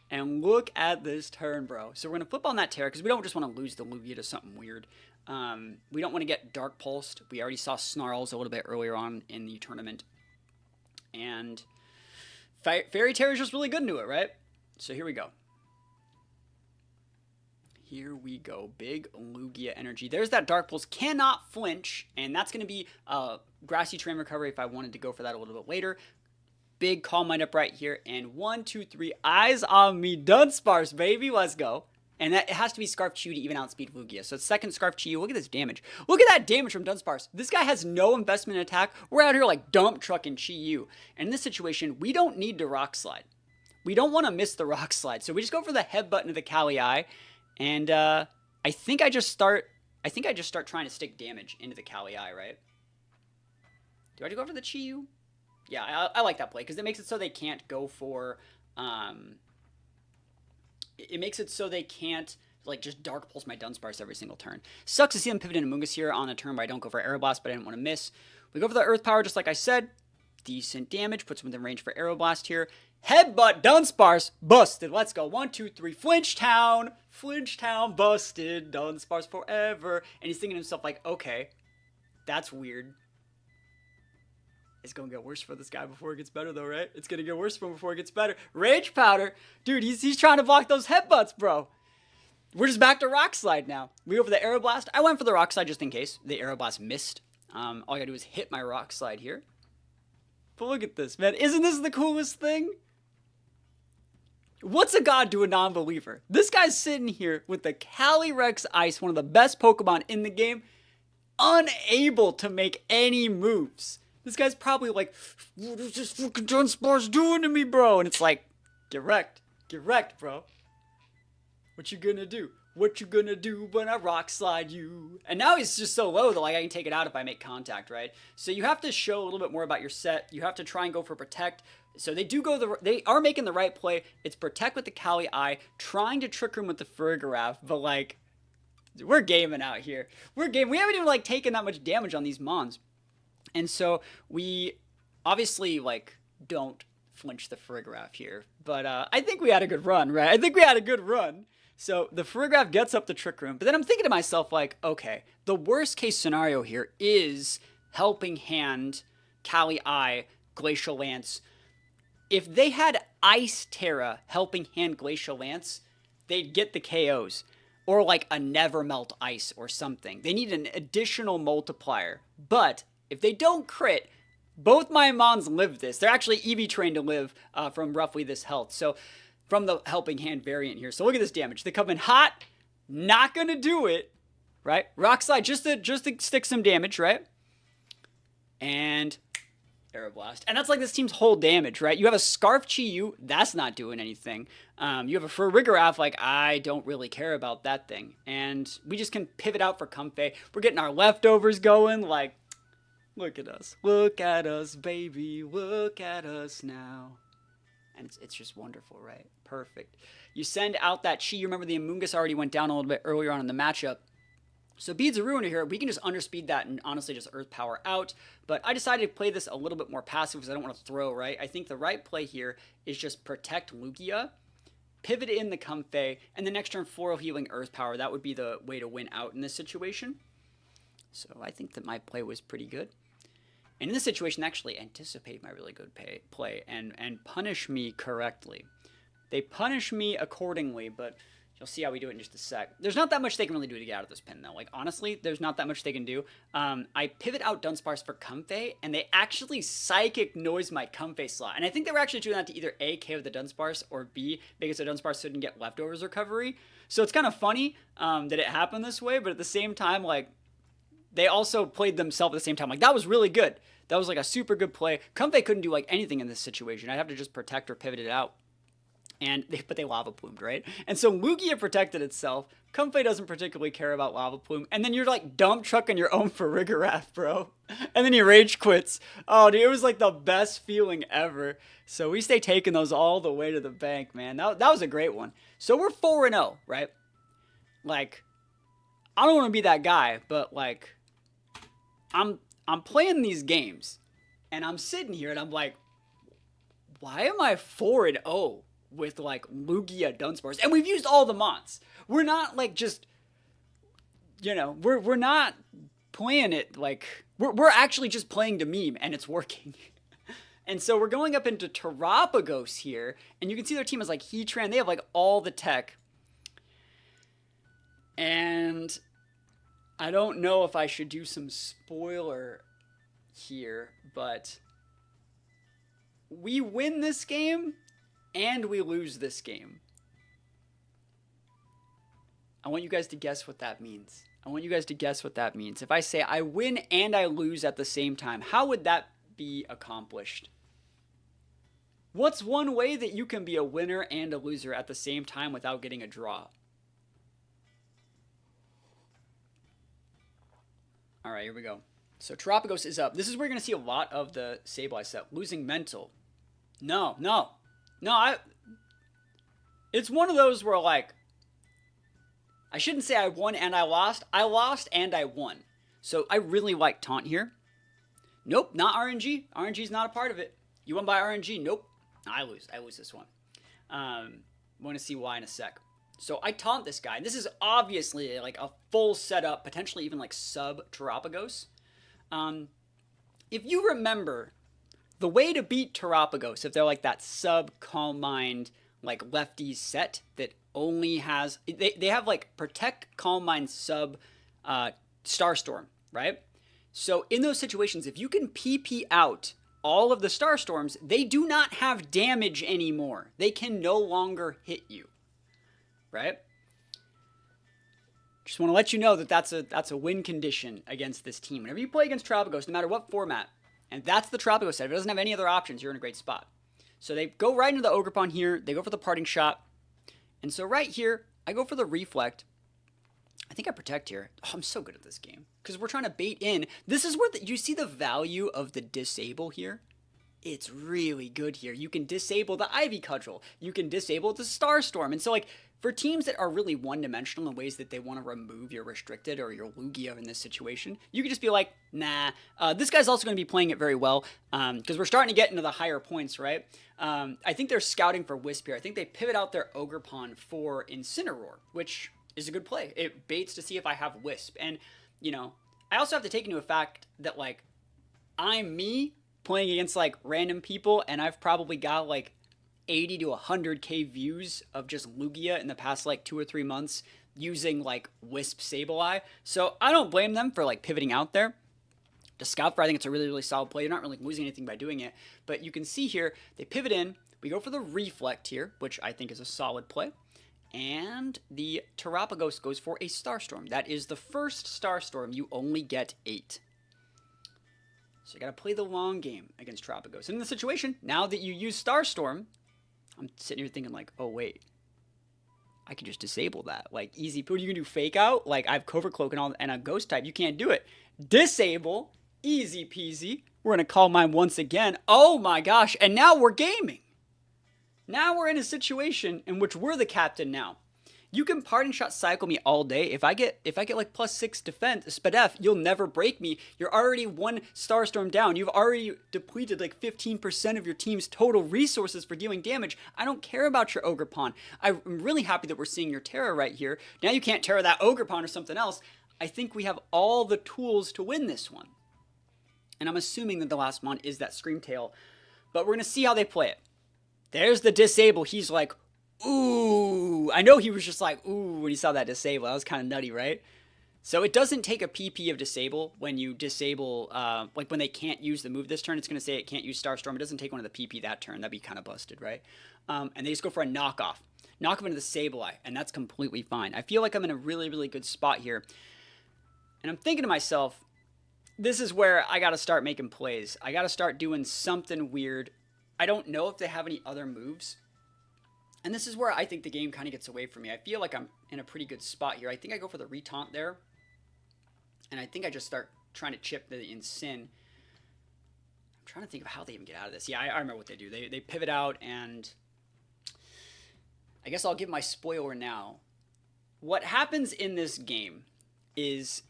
And look at this turn, bro. So we're going to flip on that Terra because we don't just want to lose the Lugia to something weird. We don't want to get Dark Pulsed. We already saw Snarls a little bit earlier on in the tournament. And Fairy Terra is just really good into it, right? So here we go. Here we go. Big Lugia energy. There's that Dark Pulse. Cannot flinch. And that's going to be Grassy Terrain Recovery if I wanted to go for that a little bit later. Big Calm Mind up right here. And 1, 2, 3. Eyes on me. Dunsparce, baby. Let's go. And that, it has to be Scarf Chi to even outspeed Lugia. So it's second Scarf Chi. Look at this damage. Look at that damage from Dunsparce. This guy has no investment in attack. We're out here like dump trucking Chi. And in this situation, we don't need to Rock Slide. We don't want to miss the Rock Slide. So we just go for the headbutt into the Calyrex. And I think I just start trying to stick damage into the Calyrex, right? Do I just go for the Chi? Yeah, I like that play because it makes it so they can't go for, it makes it so they can't like just Dark Pulse my Dunsparce every single turn. Sucks to see them pivot into Mungus here on a turn where I don't go for Aeroblast, but I didn't want to miss. We go for the Earth Power just like I said. Decent damage, puts him within range for Aeroblast here. Headbutt Dunsparce, busted. Let's go. 1, 2, 3. Flinch Town, busted. Dunsparce forever. And he's thinking to himself like, okay, that's weird. It's going to get worse for this guy before it gets better, though, right? It's going to get worse for him before it gets better. Rage Powder. Dude, he's trying to block those headbutts, bro. We're just back to Rock Slide now. We go for the Aeroblast. I went for the Rock Slide just in case the Aeroblast missed. All I got to do is hit my Rock Slide here. But look at this, man. Isn't this the coolest thing? What's a god to a non-believer? This guy's sitting here with the Calyrex-Ice, one of the best Pokemon in the game, unable to make any moves. This guy's probably like, what is this fucking Dunsparce doing to me, bro? And it's like, get wrecked, bro. What you gonna do? What you gonna do when I Rock Slide you? And now he's just so low that like I can take it out if I make contact, right? So you have to show a little bit more about your set. You have to try and go for Protect. So they are making the right play. It's Protect with the Calyrex, trying to Trick Room with the Farigiraf, but like, we're gaming out here. We haven't even like taken that much damage on these Mons. And so we obviously like don't flinch the Farigiraf here, but I think we had a good run, right? So the Farigiraf gets up the Trick Room, but then I'm thinking to myself like, okay, the worst case scenario here is Helping Hand, Calyrex, Glacial Lance. If they had Ice Terra, Helping Hand, Glacial Lance, they'd get the KOs. Or like a Never Melt Ice or something. They need an additional multiplier. But if they don't crit, both my Mons live this. They're actually EV trained to live from roughly this health. So from the Helping Hand variant here. So look at this damage. They come in hot. Not going to do it. Right? Rock Slide just to stick some damage, right? And Aeroblast. And that's like this team's whole damage, right? You have a Scarf Chi, that's not doing anything. You have a Farigiraf, like, I don't really care about that thing. And we just can pivot out for Comfey. We're getting our leftovers going, like, look at us. Look at us, baby. Look at us now. And it's just wonderful, right? Perfect. You send out that Chi. You remember the Amoonguss already went down a little bit earlier on in the matchup. So Beads of Ruin here, we can just underspeed that and honestly just Earth Power out. But I decided to play this a little bit more passive because I don't want to throw, right? I think the right play here is just Protect Lugia, pivot in the Comfey, and the next turn Floral Healing Earth Power. That would be the way to win out in this situation. So I think that my play was pretty good. And in this situation, actually anticipate my really good play and punish me correctly. They punish me accordingly, but You'll see how we do it in just a sec. There's not that much they can really do to get out of this pin, though. Like, honestly, there's not that much they can do. I pivot out Dunsparce for Comfey, and they actually Psychic Noise my Comfey slot. And I think they were actually doing that to either A, KO the Dunsparce, or B, because the Dunsparce didn't get Leftovers recovery. So it's kind of funny that it happened this way, but at the same time, like, they also played themselves at the same time. Like, that was really good. That was, like, a super good play. Comfey couldn't do, like, anything in this situation. I'd have to just protect or pivot it out. But they Lava Plumed, right? And so Lugia protected itself. Comfey doesn't particularly care about Lava Plume. And then you're like dump trucking your own for Rigarath, bro. And then he rage quits. Oh, dude, it was like the best feeling ever. So we stay taking those all the way to the bank, man. That was a great one. So we're 4-0, right? Like, I don't want to be that guy, but like, I'm playing these games. And I'm sitting here and I'm like, why am I 4-0? With like Lugia Dunsparce, and we've used all the mods. We're not like just, you know, we're not playing it like we're actually just playing to meme, and it's working. And so we're going up into Terapagos here, and you can see their team is like Heatran. They have like all the tech, and I don't know if I should do some spoiler here, but we win this game. And we lose this game. I want you guys to guess what that means. If I say I win and I lose at the same time, how would that be accomplished? What's one way that you can be a winner and a loser at the same time without getting a draw? All right, here we go. So Terapagos is up. This is where you're going to see a lot of the Sableye set. Losing mental. No. It's one of those where, like, I shouldn't say I won and I lost. I lost and I won. So I really like Taunt here. Nope, not RNG. RNG's not a part of it. You won by RNG. Nope. I lose this one. Want to see why in a sec. So I taunt this guy. This is obviously, like, a full setup, potentially even, like, sub-Terapagos. If you remember, the way to beat Terapagos, if they're like that sub-Calm Mind, like lefties set that only has, they have like Protect, Calm Mind, sub Starstorm, right? So in those situations, if you can PP out all of the Starstorms, they do not have damage anymore. They can no longer hit you, right? Just want to let you know that that's a win condition against this team. Whenever you play against Terapagos, no matter what format, and that's the Terapagos set. If it doesn't have any other options, you're in a great spot. So they go right into the Ogerpon here. They go for the Parting Shot. And so right here, I go for the Reflect. I think I Protect here. Oh, I'm so good at this game. Because we're trying to bait in. This is where you see the value of the Disable here? It's really good here. You can disable the Ivy Cudgel. You can disable the Starstorm. And so, like, for teams that are really one-dimensional in ways that they want to remove your Restricted or your Lugia in this situation, you can just be like, nah. This guy's also going to be playing it very well because we're starting to get into the higher points, right? I think they're scouting for Wisp here. I think they pivot out their Ogerpon for Incineroar, which is a good play. It baits to see if I have Wisp. And, you know, I also have to take into effect that, like, I'm me playing against, like, random people, and I've probably got, like, 80 to 100k views of just Lugia in the past like 2 or 3 months using like Wisp Sableye. So I don't blame them for like pivoting out there. To scout for, I think it's a really, really solid play. You're not really losing anything by doing it. But you can see here, they pivot in. We go for the Reflect here, which I think is a solid play. And the Terapagos goes for a Starstorm. That is the first Starstorm. You only get 8. So you got to play the long game against Terapagos. In the situation, now that you use Starstorm, I'm sitting here thinking like, oh wait, I can just disable that. Like easy, you can do Fake Out. Like I have Covert Cloak and all, and a Ghost type. You can't do it. Disable, easy peasy. We're gonna Calm Mind once again. Oh my gosh! And now we're gaming. Now we're in a situation in which we're the captain now. You can Parting Shot cycle me all day. If I get like +6 defense, Spadef, you'll never break me. You're already 1 Starstorm down. You've already depleted like 15% of your team's total resources for dealing damage. I don't care about your Ogerpon. I'm really happy that we're seeing your Terra right here. Now you can't Terra that Ogerpon or something else. I think we have all the tools to win this one. And I'm assuming that the last mon is that Scream Tail. But we're going to see how they play it. There's the Disable. He's like, Ooh, I know he was just like, ooh, when he saw that disable. That was kind of nutty, right? So it doesn't take a PP of disable when you disable, like when they can't use the move this turn, it's going to say it can't use Starstorm. It doesn't take one of the PP that turn. That'd be kind of busted, right? And they just go for a knockoff. Knock him into the Sableye, and that's completely fine. I feel like I'm in a really, really good spot here. And I'm thinking to myself, this is where I got to start making plays. I got to start doing something weird. I don't know if they have any other moves. And this is where I think the game kind of gets away from me. I feel like I'm in a pretty good spot here. I think I go for the retaunt there. And I think I just start trying to chip the Incin. I'm trying to think of how they even get out of this. Yeah, I remember what they do. They pivot out, and I guess I'll give my spoiler now. What happens in this game is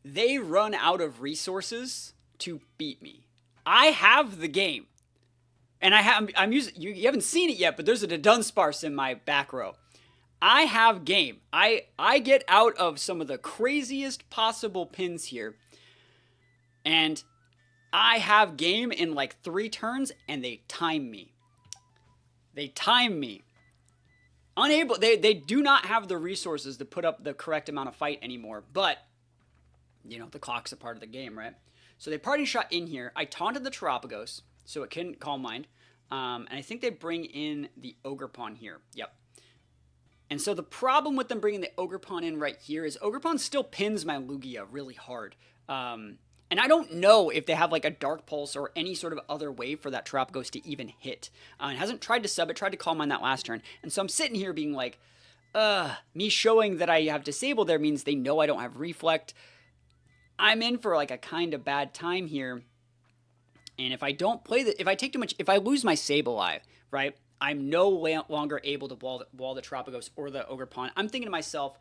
they run out of resources to beat me. I have the game. And I'm using, you haven't seen it yet, but there's a Dunsparce in my back row. I have game. I get out of some of the craziest possible pins here. And I have game in like 3 turns, and they time me. They time me. Unable, they do not have the resources to put up the correct amount of fight anymore. But, you know, the clock's a part of the game, right? So they party shot in here. I taunted the Terapagos, so it couldn't Calm Mind. And I think they bring in the Ogerpon here. Yep. And so the problem with them bringing the Ogerpon in right here is Ogerpon still pins my Lugia really hard. And I don't know if they have like a Dark Pulse or any sort of other way for that Terapagos to even hit. It hasn't tried to sub it, tried to Calm Mind that last turn. And so I'm sitting here being like, me showing that I have disabled there means they know I don't have Reflect. I'm in for like a kind of bad time here. And if I don't play if I take too much, if I lose my Sableye, right, I'm no longer able to wall the Terapagos or the Ogerpon. I'm thinking to myself,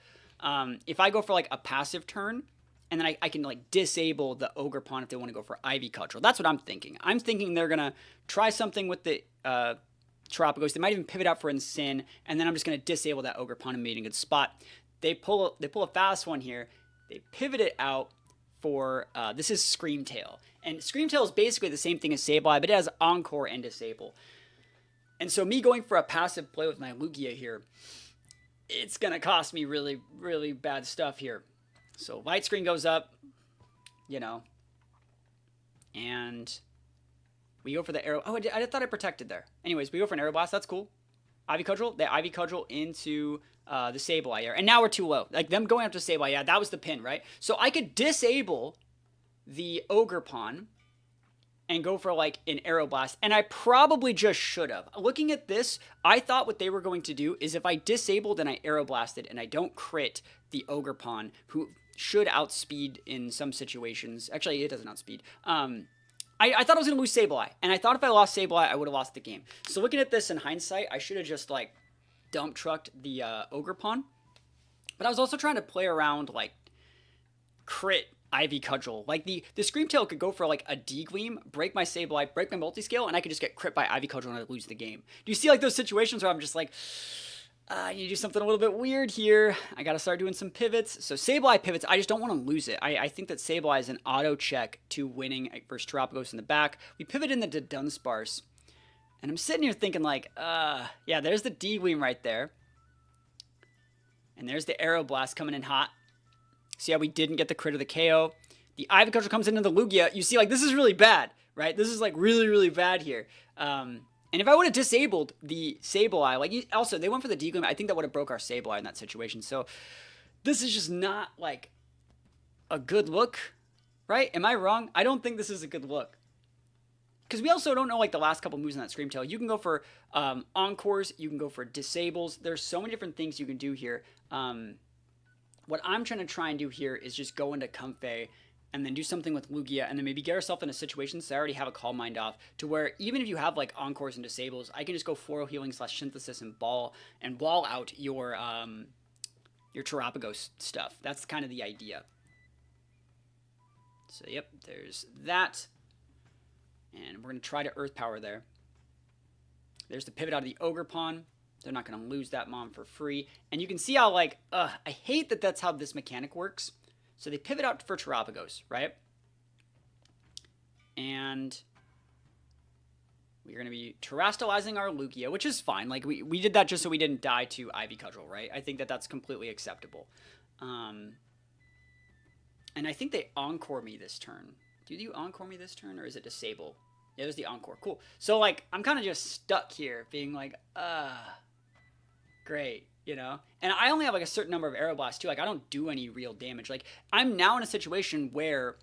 if I go for like a passive turn, and then I can like disable the Ogerpon if they want to go for Ivy Cudgel. That's what I'm thinking. I'm thinking they're going to try something with the Terapagos. They might even pivot out for Incin, and then I'm just going to disable that Ogerpon and be in a good spot. They pull a fast one here. They pivot it out for, this is Screamtail. And Screamtail is basically the same thing as Sableye, but it has Encore and Disable. And so me going for a passive play with my Lugia here, it's going to cost me really, really bad stuff here. So Light Screen goes up, you know, and we go for the Arrow. Oh, I thought I protected there. Anyways, we go for an Arrow Blast. That's cool. Ivy Cudgel. They Ivy Cudgel into the Sableye here. And now we're too low. Like them going after Sableye, yeah, that was the pin, right? So I could disable the Ogerpon and go for like an Arrow Blast. And I probably just should have. Looking at this, I thought what they were going to do is if I disabled and I Arrow Blasted and I don't crit the Ogerpon, who should outspeed in some situations. Actually, it doesn't outspeed. I thought I was going to lose Sableye. And I thought if I lost Sableye, I would have lost the game. So looking at this in hindsight, I should have just like dump trucked the Ogerpon. But I was also trying to play around like crit Ivy Cudgel. Like the Screamtail could go for like a D-Gleam, break my Sableye, break my Multiscale, and I could just get crit by Ivy Cudgel and I'd lose the game. Do you see like those situations where I'm just like, I need to do something a little bit weird here. I got to start doing some pivots. So Sableye pivots, I just don't want to lose it. I think that Sableye is an auto check to winning versus Terapagos in the back. We pivot into Dunsparce. And I'm sitting here thinking like, yeah, there's the D-Gleam right there. And there's the Arrow Blast coming in hot. See how we didn't get the crit of the KO. The Ivy Cudgel comes into the Lugia. You see, like, this is really bad, right? This is, like, really, really bad here. And if I would have disabled the Sableye, like, also, they went for the D-Gleam. I think that would have broke our Sableye in that situation. So, this is just not, like, a good look, right? Am I wrong? I don't think this is a good look. Because we also don't know, like, the last couple moves on that Screamtail. You can go for Encores. You can go for Disables. There's so many different things you can do here. What I'm trying to do here is just go into Comfey and then do something with Lugia and then maybe get ourselves in a situation so I already have a Calm Mind off to where even if you have like Encores and Disables, I can just go Floral Healing / Synthesis and wall out your Terapagos stuff. That's kind of the idea. So yep, there's that. And we're going to try to Earth Power there. There's the pivot out of the Ogerpon. They're not going to lose that Mom for free. And you can see how, like, I hate that that's how this mechanic works. So they pivot out for Terapagos, right? And We're going to be terastallizing our Lugia, which is fine. Like, we did that just so we didn't die to Ivy Cudgel, right? I think that that's completely acceptable. And I think they Encore me this turn. Do you Encore me this turn, or is it Disable? Yeah, it was the Encore. Cool. So, like, I'm kind of just stuck here, being like, great, you know? And I only have, like, a certain number of Aeroblasts, too. Like, I don't do any real damage. Like, I'm now in a situation where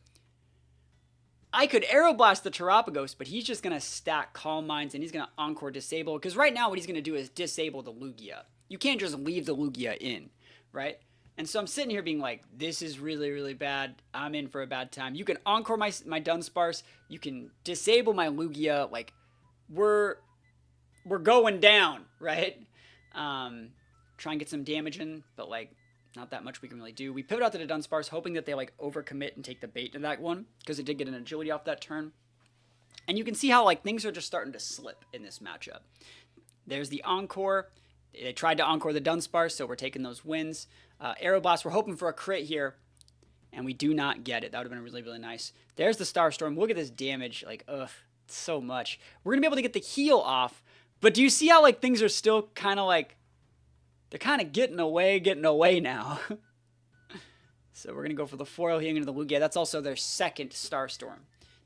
I could Aeroblast the Terapagos, but he's just going to stack Calm Minds, and he's going to Encore Disable. Because right now what he's going to do is disable the Lugia. You can't just leave the Lugia in, right? And so I'm sitting here being like, this is really, really bad. I'm in for a bad time. You can Encore my Dunsparce. You can disable my Lugia. Like, we're going down, right? Try and get some damage in, but, like, not that much we can really do. We pivot out to the Dunsparce, hoping that they, like, overcommit and take the bait to that one, because it did get an agility off that turn. And you can see how, like, things are just starting to slip in this matchup. There's the Encore. They tried to Encore the Dunsparce, so we're taking those wins. Aeroblast, we're hoping for a crit here, and we do not get it. That would have been really, really nice. There's the Starstorm. Look at this damage. Like, ugh, so much. We're going to be able to get the heal off, but do you see how, like, things are still kind of, like, they're kind of getting away now. So we're going to go for the foil healing into the Lugia. That's also their second Starstorm.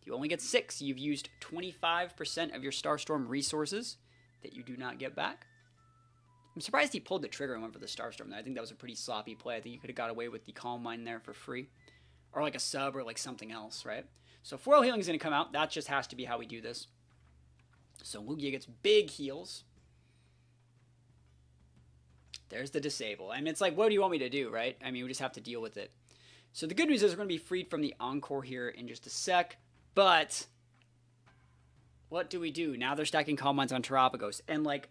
You only get 6. You've used 25% of your Starstorm resources that you do not get back. I'm surprised he pulled the trigger and went for the Starstorm. I think that was a pretty sloppy play. I think you could have got away with the Calm Mind there for free. Or like a sub or like something else, right? So foil healing is going to come out. That just has to be how we do this. So Lugia gets big heals. There's the Disable. I mean, it's like, what do you want me to do, right? I mean, we just have to deal with it. So the good news is we're going to be freed from the Encore here in just a sec. But what do we do? Now they're stacking Calm Minds on Terapagos. And, like,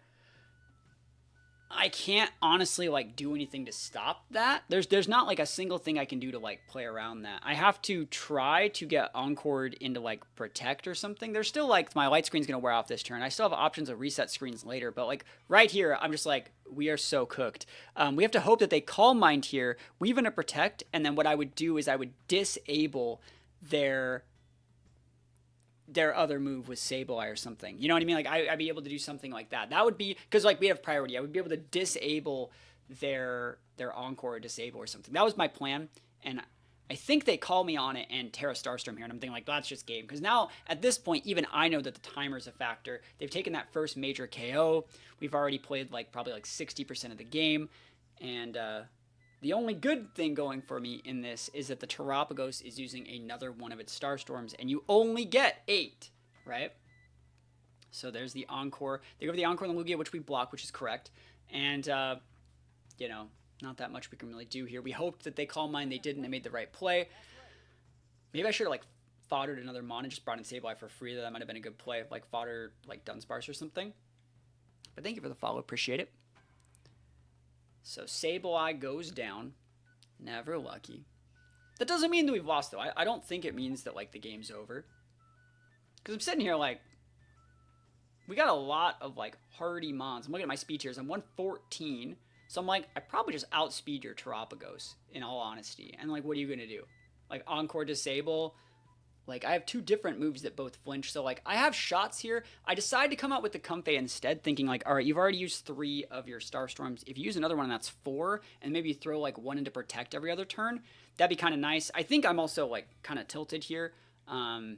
I can't honestly, like, do anything to stop that. There's not, like, a single thing I can do to, like, play around that. I have to try to get Encored into, like, Protect or something. There's still, like, my light screen's going to wear off this turn. I still have options of reset screens later. But, like, right here, I'm just like, we are so cooked. We have to hope that they Calm Mind here, weave into Protect, and then what I would do is I would disable their other move with Sableye or something. You know what I mean? Like, I'd be able to do something like that. That would be, because, like, we have priority. I would be able to disable their Encore or Disable or something. That was my plan, and I think they call me on it and Terra Starstorm here, and I'm thinking, like, that's just game. Because now, at this point, even I know that the timer is a factor. They've taken that first major KO. We've already played, like, probably, like, 60% of the game, and, the only good thing going for me in this is that the Terapagos is using another one of its Starstorms, and you only get 8, right? So there's the Encore. They go for the Encore on the Lugia, which we block, which is correct. And, you know, not that much we can really do here. We hoped that they Calm Mind. They didn't. They made the right play. Maybe I should have, like, foddered another Mon and just brought in Sableye for free. That might have been a good play. Like, fodder, like, Dunsparce or something. But thank you for the follow. Appreciate it. So Sableye goes down. Never lucky. That doesn't mean that we've lost, though. I don't think it means that, like, the game's over. Because I'm sitting here, like, we got a lot of, like, hardy Mons. I'm looking at my speed tiers. I'm 114. So I'm like, I probably just outspeed your Terapagos, in all honesty. And, like, what are you going to do? Like, Encore Disable. Like, I have 2 different moves that both flinch. So, like, I have shots here. I decide to come out with the Comfey instead, thinking, like, all right, you've already used 3 of your Starstorms. If you use another one, that's 4. And maybe you throw, like, 1 into Protect every other turn. That'd be kind of nice. I think I'm also, like, kind of tilted here. Do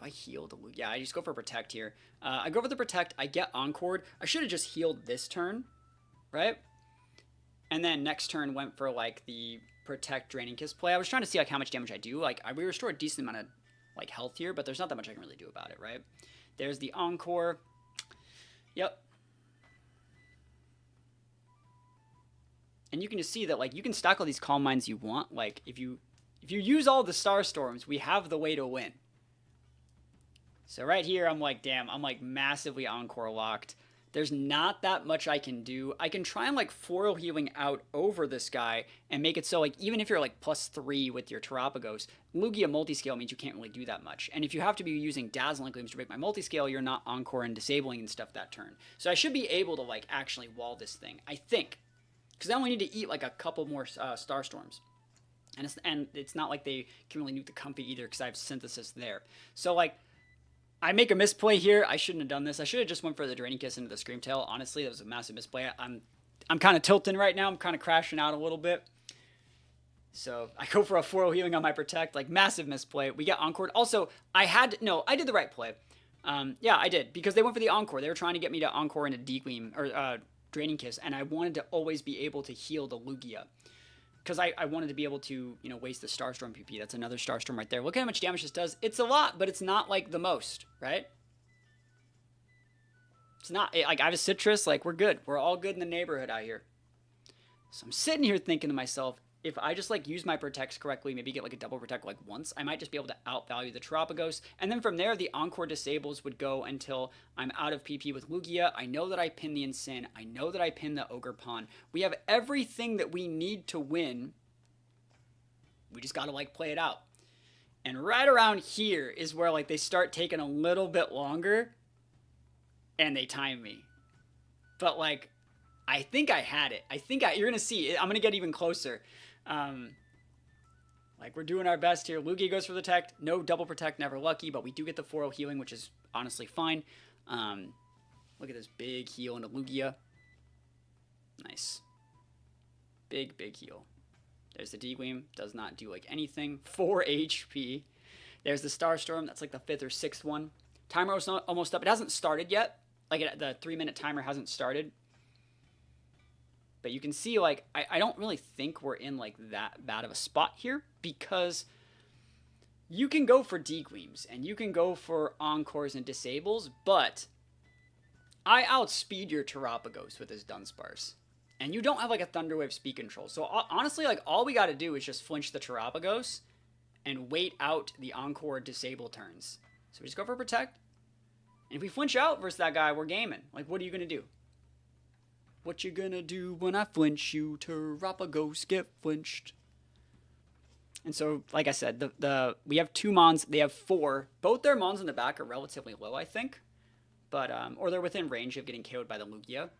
I heal the Lugia? Yeah, I just go for Protect here. I go for the Protect. I get Encored. I should have just healed this turn, right? And then next turn went for, like, the Protect Draining Kiss play. I was trying to see, like, how much damage I do. Like, we restore a decent amount of, like, health here, but there's not that much I can really do about it, right? There's the Encore. Yep. And you can just see that, like, you can stack all these Calm Minds you want. Like, if you use all the Starstorms, we have the way to win. So right here, I'm like, damn, I'm, like, massively Encore locked. There's not that much I can do. I can try and, like, foil healing out over this guy and make it so, like, even if you're, like, +3 with your Terapagos, Lugia multiscale means you can't really do that much. And if you have to be using Dazzling Gleams to break my multiscale, you're not Encore and disabling and stuff that turn. So I should be able to, like, actually wall this thing, I think. Because I only need to eat, like, a couple more Starstorms. And it's not like they can really nuke the Comfey either because I have Synthesis there. So, like, I make a misplay here. I shouldn't have done this. I should have just went for the Draining Kiss into the Scream Tail. Honestly, that was a massive misplay. I'm kind of tilting right now. I'm kind of crashing out a little bit. So I go for a 4-0 healing on my Protect. Like, massive misplay. We get Encored. Also, I did the right play. Yeah, I did. Because they went for the Encore. They were trying to get me to Encore into Degleam, or Draining Kiss. And I wanted to always be able to heal the Lugia. Because I wanted to be able to, waste the Starstorm PP. That's another Starstorm right there. Look at how much damage this does. It's a lot, but it's not, like, the most, right? It's not, like, I have a Citrus. Like, we're good. We're all good in the neighborhood out here. So I'm sitting here thinking to myself, if I just, like, use my Protects correctly, maybe get, like, a double Protect, like, once, I might just be able to outvalue the Terapagos. And then from there, the Encore disables would go until I'm out of PP with Lugia. I know that I pin the Incin. I know that I pin the Ogerpon. We have everything that we need to win. We just got to, like, play it out. And right around here is where, like, they start taking a little bit longer. And they time me. But, like, I think I had it. You're going to see. I'm going to get even closer. Like, we're doing our best here. Lugia goes for the Protect. No double Protect, never lucky, but we do get the 4-0 healing, which is honestly fine. Look at this big heal into Lugia. Nice. Big heal. There's the Degleam. Does not do, like, anything. 4 HP. There's the Starstorm. That's, like, the 5th or 6th one. Timer was almost up. It hasn't started yet. Like, the 3-minute timer hasn't started. But you can see, like, I don't really think we're in, like, that bad of a spot here. Because you can go for Degleams. And you can go for Encores and Disables. But I outspeed your Terapagos with his Dunsparce. And you don't have, like, a Thunderwave speed control. So, honestly, like, all we got to do is just flinch the Terapagos. And wait out the Encore Disable turns. So we just go for Protect. And if we flinch out versus that guy, we're gaming. Like, what are you going to do? What you gonna do when I flinch you? Terapagos get flinched. And so, like I said, we have 2 Mons. They have 4. Both their Mons in the back are relatively low, I think. But, or they're within range of getting KO'd by the Lugia.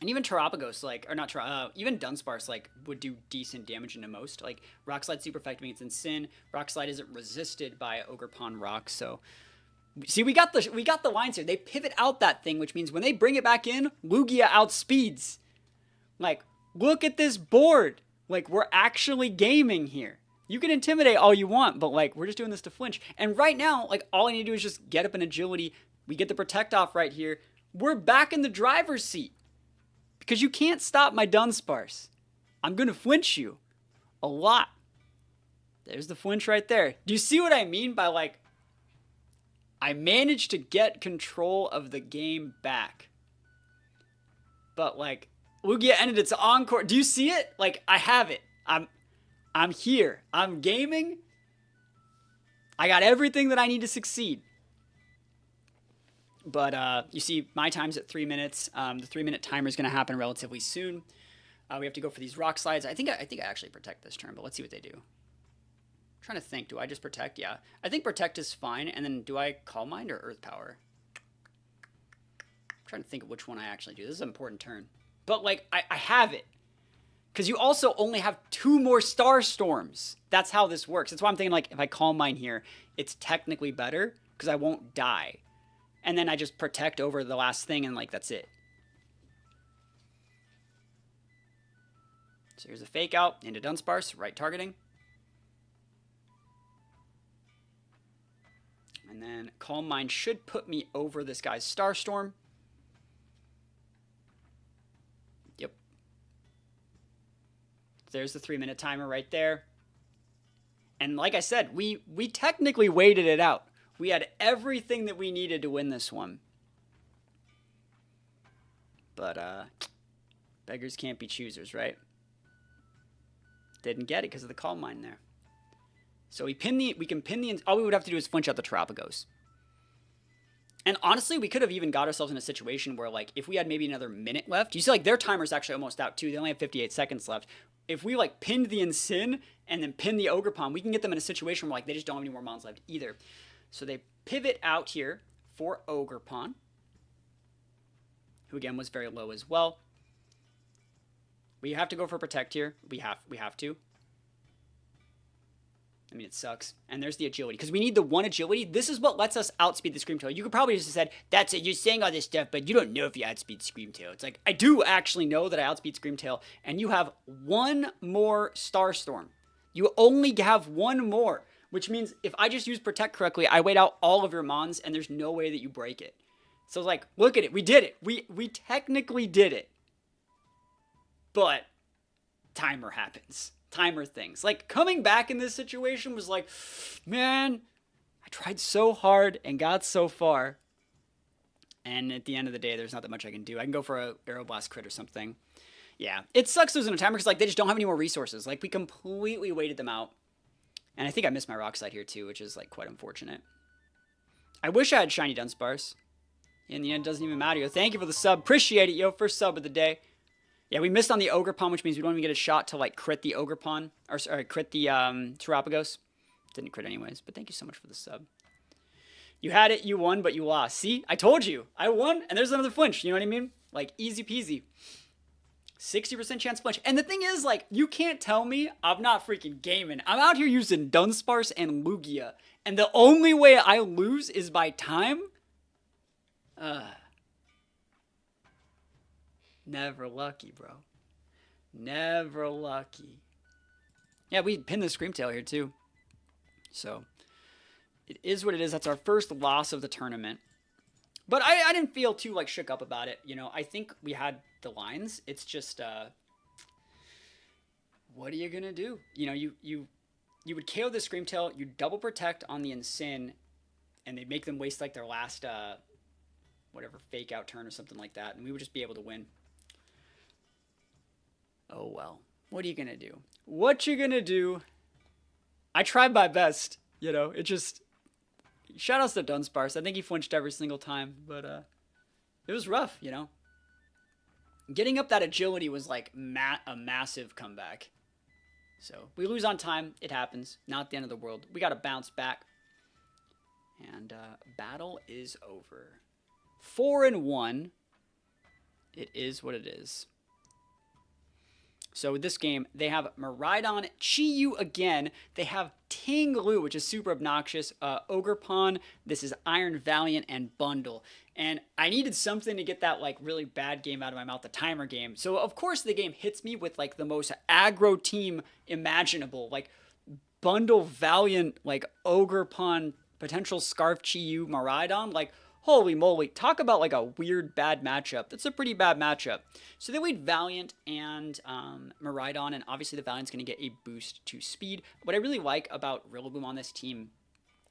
And even Terapagos, like, or not even Dunsparce, like, would do decent damage into most. Like, Rock Slide super effective against Incin. Rock Slide isn't resisted by Ogerpon Rock, so... See, we got the lines here. They pivot out that thing, which means when they bring it back in, Lugia outspeeds. Like, look at this board. Like, we're actually gaming here. You can intimidate all you want, but, like, we're just doing this to flinch. And right now, like, all I need to do is just get up in agility. We get the Protect off right here. We're back in the driver's seat. Because you can't stop my Dunsparce. I'm going to flinch you. A lot. There's the flinch right there. Do you see what I mean by, like, I managed to get control of the game back. But, like, Lugia ended its Encore. Do you see it? Like, I have it. I'm here. I'm gaming. I got everything that I need to succeed. But, you see, my time's at 3 minutes. The 3-minute timer is going to happen relatively soon. We have to go for these Rock Slides. I think I actually Protect this turn, but let's see what they do. Trying to think, do I just Protect? Yeah, I think Protect is fine. And then do I Calm Mind or Earth Power? I'm trying to think of which one I actually do. This is an important turn, but, like, I have it because you also only have 2 more Starstorms. That's how this works. That's why I'm thinking, like, if I Calm Mind here, it's technically better because I won't die, and then I just Protect over the last thing, and, like, that's it. So here's a Fake Out into Dunsparce, right targeting. And then Calm Mind should put me over this guy's Starstorm. Yep. There's the 3-minute timer right there. And like I said, we technically waited it out. We had everything that we needed to win this one. But, beggars can't be choosers, right? Didn't get it because of the Calm Mind there. So we can pin the, all we would have to do is flinch out the Terapagos. And honestly, we could have even got ourselves in a situation where, like, if we had maybe another minute left, you see, like, their timer's actually almost out too. They only have 58 seconds left. If we, like, pinned the Incin and then pinned the Ogerpon, we can get them in a situation where, like, they just don't have any more Mons left either. So they pivot out here for Ogerpon, who again was very low as well. We have to go for Protect here. We have to. I mean, it sucks. And there's the agility, because we need the 1 agility. This is what lets us outspeed the Screamtail. You could probably just have said, that's it, you're saying all this stuff, but you don't know if you outspeed Screamtail. It's like, I do actually know that I outspeed Screamtail, and you have 1 more Starstorm. You only have 1 more, which means if I just use Protect correctly, I wait out all of your Mons, and there's no way that you break it. So it's like, look at it, we did it. We technically did it. But timer happens. Timer things. Like, coming back in this situation was like, man, I tried so hard and got so far. And at the end of the day, there's not that much I can do. I can go for a Aeroblast crit or something. Yeah, it sucks losing a timer because, like, they just don't have any more resources. Like, we completely waited them out. And I think I missed my Rock Slide here, too, which is, like, quite unfortunate. I wish I had Shiny Dunsparce. In the end, it doesn't even matter. Yo, thank you for the sub. Appreciate it, yo. First sub of the day. Yeah, we missed on the Ogerpon, which means we don't even get a shot to, like, crit the Ogerpon. Or, sorry, crit the Terapagos. Didn't crit anyways, but thank you so much for the sub. You had it, you won, but you lost. See? I told you. I won, and there's another flinch. You know what I mean? Like, easy peasy. 60% chance flinch. And the thing is, like, you can't tell me I'm not freaking gaming. I'm out here using Dunsparce and Lugia. And the only way I lose is by time? Never lucky, bro. Never lucky. Yeah, we pinned the Screamtail here, too. So, it is what it is. That's our first loss of the tournament. But I didn't feel too, like, shook up about it. You know, I think we had the lines. It's just, what are you gonna do? You know, you would KO the Screamtail, you double protect on the Incin, and they'd make them waste, like, their last, whatever, fake out turn or something like that, and we would just be able to win. Oh, well. What are you gonna do? What you gonna do? I tried my best, you know, it just... Shoutouts to Dunsparce. I think he flinched every single time, but it was rough, you know. Getting up that agility was like a massive comeback. So we lose on time. It happens. Not the end of the world. We got to bounce back. And battle is over. 4-1. It is what it is. So with this game, they have Miraidon, Chi-Yu again. They have Ting-Lu, which is super obnoxious. Ogerpon, this is Iron Valiant, and Bundle. And I needed something to get that, like, really bad game out of my mouth, the timer game. So, of course, the game hits me with, like, the most aggro team imaginable. Like, Bundle, Valiant, like, Ogerpon, potential Scarf, Chi-Yu, Miraidon. Like, holy moly, talk about like a weird bad matchup. That's a pretty bad matchup. So they went Valiant and Miraidon, and obviously the Valiant's going to get a boost to speed. What I really like about Rillaboom on this team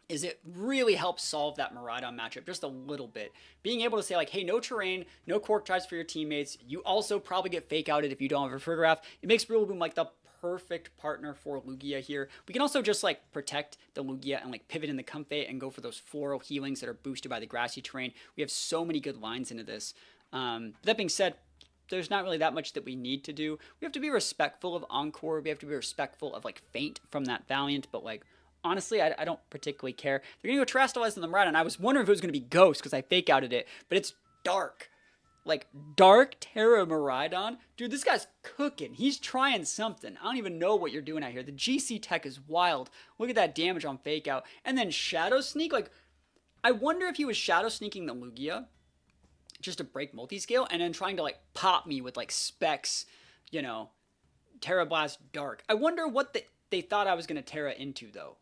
is it really helps solve that Miraidon matchup just a little bit. Being able to say like, hey, no terrain, no Quark Drives for your teammates. You also probably get fake outed if you don't have a Frigoraph. It makes Rillaboom like the perfect partner for Lugia here. We can also just like protect the Lugia and like pivot in the Comfey and go for those floral healings that are boosted by the grassy terrain. We have so many good lines into this. That being said, there's not really that much that we need to do. We have to be respectful of Encore. We have to be respectful of like Feint from that Valiant, but like honestly, I don't particularly care. They're going to go Terastallize on the Miraidon. I was wondering if it was going to be Ghost because I fake outed it, but it's Dark. Like, Dark Terra Miraidon? Dude, this guy's cooking. He's trying something. I don't even know what you're doing out here. The GC tech is wild. Look at that damage on Fake Out. And then Shadow Sneak? Like, I wonder if he was Shadow Sneaking the Lugia just to break multiscale and then trying to, like, pop me with, like, Specs, you know, Terra Blast Dark. I wonder what they thought I was going to Terra into, though.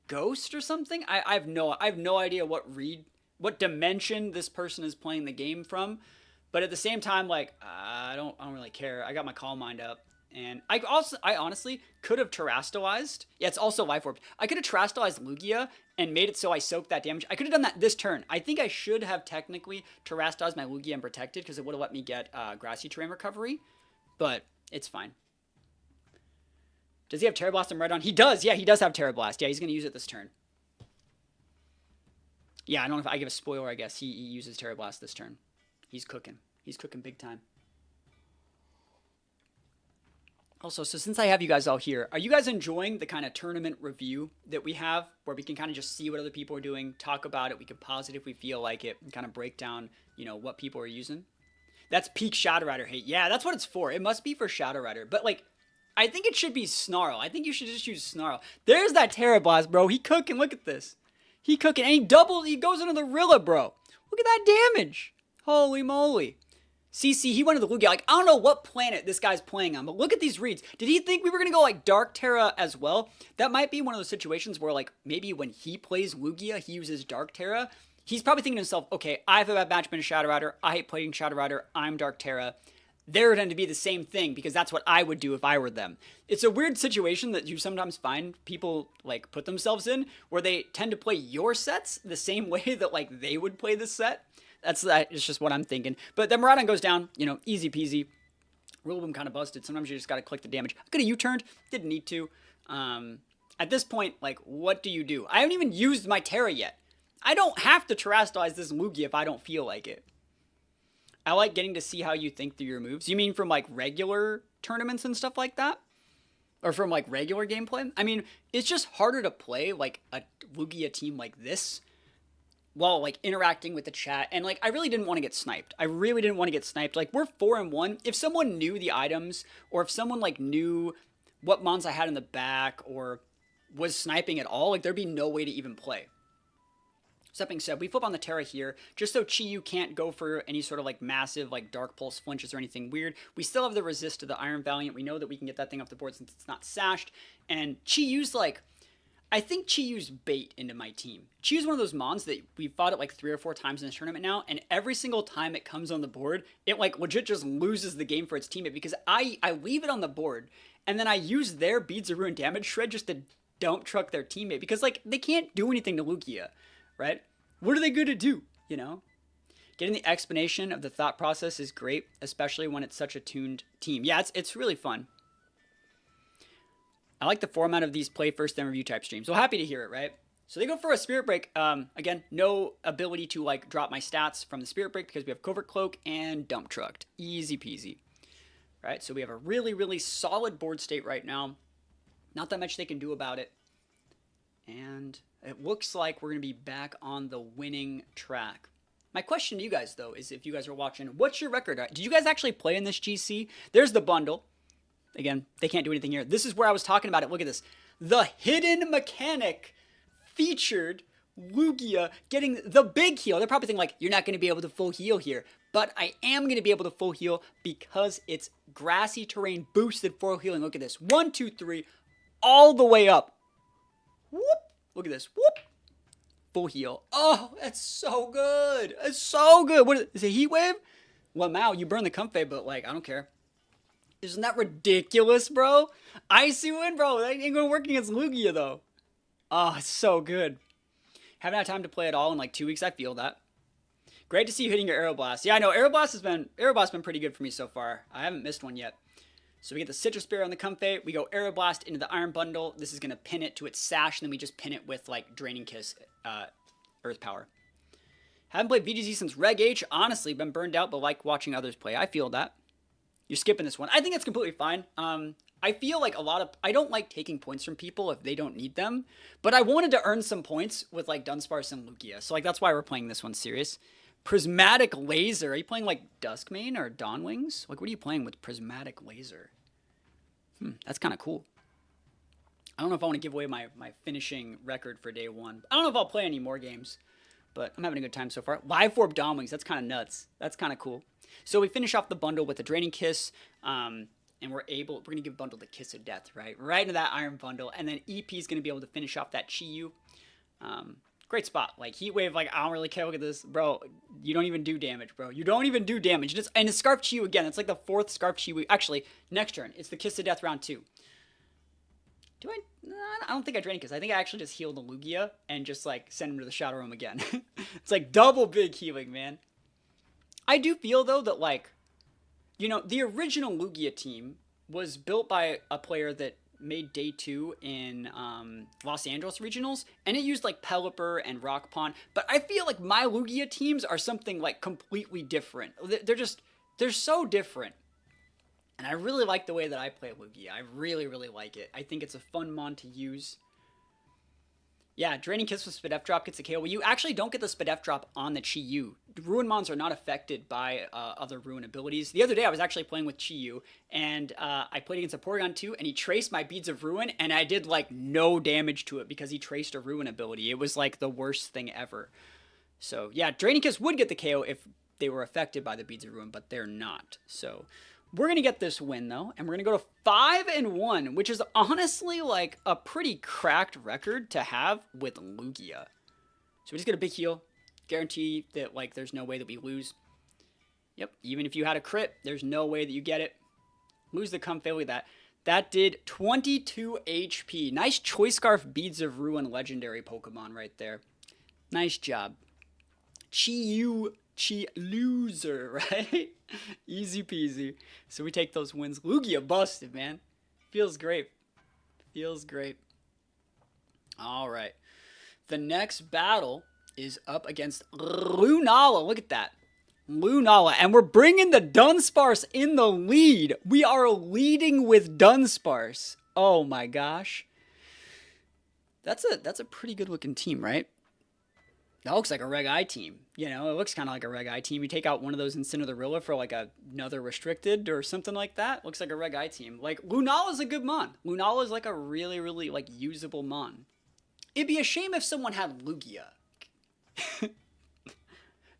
Ghost or something? I have no idea what dimension this person is playing the game from. But at the same time, like, I don't really care. I got my Calm Mind up. And I honestly could have Terastallized. Yeah, it's also Life Orb. I could have Terastallized Lugia and made it so I soaked that damage. I could have done that this turn. I think I should have technically Terastallized my Lugia and protected because it would have let me get Grassy Terrain recovery. But it's fine. Does he have Terra Blast and Miraidon? He does. Yeah, he does have Terra Blast. Yeah, he's going to use it this turn. Yeah, I don't know if I give a spoiler, I guess. He uses Terra Blast this turn. He's cooking. He's cooking big time. Also, so since I have you guys all here, are you guys enjoying the kind of tournament review that we have where we can kind of just see what other people are doing, talk about it, we can pause it if we feel like it, and kind of break down, you know, what people are using? That's peak Shadow Rider hate. Yeah, that's what it's for. It must be for Shadow Rider. But, like, I think it should be Snarl. I think you should just use Snarl. There's that Terra Blast, bro. He cooking. Look at this. He cooking. And he goes into the Rilla, bro. Look at that damage. Holy moly. CC, he went to the Lugia. Like, I don't know what planet this guy's playing on, but look at these reads. Did he think we were going to go, like, Dark Terra as well? That might be one of those situations where, like, maybe when he plays Lugia, he uses Dark Terra. He's probably thinking to himself, okay, I have a bad matchup in Shadow Rider. I hate playing Shadow Rider. I'm Dark Terra. They're going to be the same thing because that's what I would do if I were them. It's a weird situation that you sometimes find people like put themselves in where they tend to play your sets the same way that like they would play this set. It's just what I'm thinking. But then Miraidon goes down, you know, easy peasy. Rillaboom kind of busted. Sometimes you just got to click the damage. I could have U-turned. Didn't need to. At this point, like, what do you do? I haven't even used my Terra yet. I don't have to Terastallize this Lugia if I don't feel like it. I like getting to see how you think through your moves. You mean from, like, regular tournaments and stuff like that? Or from, like, regular gameplay? I mean, it's just harder to play, like, a Lugia team like this while, like, interacting with the chat. And, like, I really didn't want to get sniped. I really didn't want to get sniped. Like, we're 4-1. If someone knew the items, or if someone, like, knew what mons I had in the back, or was sniping at all, like, there'd be no way to even play. So that being said, we flip on the Terra here, just so Chi-Yu can't go for any sort of like massive like Dark Pulse flinches or anything weird. We still have the resist to the Iron Valiant. We know that we can get that thing off the board since it's not sashed. And Chi-Yu's like, I think Chi-Yu's bait into my team. Chi-Yu's one of those mons that we've fought it like 3 or 4 times in this tournament now, and every single time it comes on the board, it like legit just loses the game for its teammate because I leave it on the board, and then I use their Beads of Ruin damage shred just to dump truck their teammate because like they can't do anything to Lugia, right? What are they going to do, you know? Getting the explanation of the thought process is great, especially when it's such a tuned team. Yeah, it's really fun. I like the format of these play first then review type streams. So happy to hear it, right? So they go for a Spirit Break. Again, no ability to like drop my stats from the Spirit Break because we have Covert Cloak and Dump Trucked. Easy peasy. Right, so we have a really, really solid board state right now. Not that much they can do about it. And it looks like we're going to be back on the winning track. My question to you guys, though, is if you guys are watching, what's your record? Did you guys actually play in this GC? There's the bundle. Again, they can't do anything here. This is where I was talking about it. Look at this. The hidden mechanic featured Lugia getting the big heal. They're probably thinking, like, you're not going to be able to full heal here. But I am going to be able to full heal because it's grassy terrain boosted full healing. Look at this. 1, 2, 3, all the way up. Whoop. Look at this. Whoop. Full heal. Oh, that's so good. It's so good. What is it? Heat Wave? Well, Mao, you burn the comfy, but like, I don't care. Isn't that ridiculous, bro? Icy Wind, bro. That ain't gonna work against Lugia, though. Oh, it's so good. Haven't had time to play at all in like 2 weeks. I feel that. Great to see you hitting your Aeroblast. Yeah, I know. Aeroblast's been pretty good for me so far. I haven't missed one yet. So we get the Citrus Berry on the Comfey. We go Aeroblast into the Iron Bundle. This is going to pin it to its sash, and then we just pin it with, like, Draining Kiss, Earth Power. Haven't played VGC since Reg H. Honestly, been burned out, but like watching others play. I feel that. You're skipping this one. I think it's completely fine. I feel like I don't like taking points from people if they don't need them, but I wanted to earn some points with, like, Dunsparce and Lugia. So, like, that's why we're playing this one serious. Prismatic Laser. Are you playing like Duskmane or Dawnwings? Like, what are you playing with Prismatic Laser? That's kind of cool. I don't know if I want to give away my finishing record for day 1. I don't know if I'll play any more games, but I'm having a good time so far. Live Orb Dawnwings. That's kind of nuts. That's kind of cool. So we finish off the bundle with the Draining Kiss, and we're going to give bundle the Kiss of Death, right? Right into that Iron Bundle, and then EP is going to be able to finish off that Chi-Yu. Great spot. Like, Heat Wave, like, I don't really care. Look at this. Bro, you don't even do damage, bro. You don't even do damage. And it's Scarf Chi-Yu again. It's like the 4th Scarf Chi-Yu. Actually, next turn, it's the Kiss of Death round 2. Do I? Nah, I don't think I Drain Kiss. I think I actually just healed the Lugia and just, like, send him to the Shadow Realm again. It's like double big healing, man. I do feel, though, that, like, you know, the original Lugia team was built by a player that made day 2 in Los Angeles regionals, and it used like Pelipper and Rock Pond, but I feel like my Lugia teams are something like completely different. They're so different, and I really like the way that I play Lugia. I really, really like it. I think it's a fun mon to use. Yeah, Draining Kiss with Spadef Drop gets a KO. Well, you actually don't get the Spadef Drop on the Chi-Yu. Ruin Mons are not affected by other Ruin abilities. The other day, I was actually playing with Chi-Yu, and I played against a Porygon 2, and he traced my Beads of Ruin, and I did, like, no damage to it because he traced a Ruin ability. It was, like, the worst thing ever. So, yeah, Draining Kiss would get the KO if they were affected by the Beads of Ruin, but they're not. So, we're going to get this win, though, and we're going to go to 5-1, which is honestly, like, a pretty cracked record to have with Lugia. So we just get a big heal. Guarantee that, like, there's no way that we lose. Yep, even if you had a crit, there's no way that you get it. Lose the Comfey with that. That did 22 HP. Nice Choice Scarf Beads of Ruin legendary Pokemon right there. Nice job. Chi-Yu loser, right? Easy peasy. So we take those wins. Lugia busted, man. Feels great. Feels great. All right. The next battle is up against Lunala. Look at that. Lunala. And we're bringing the Dunsparce in the lead. We are leading with Dunsparce. Oh my gosh. That's a pretty good looking team, right? That looks like a Reg I team. You know, it looks kind of like a Reg I team. You take out one of those Incineroar for like another restricted or something like that. Looks like a Reg I team. Like, Lunala's a good mon. Lunala is like a really, really like usable mon. It'd be a shame if someone had Lugia.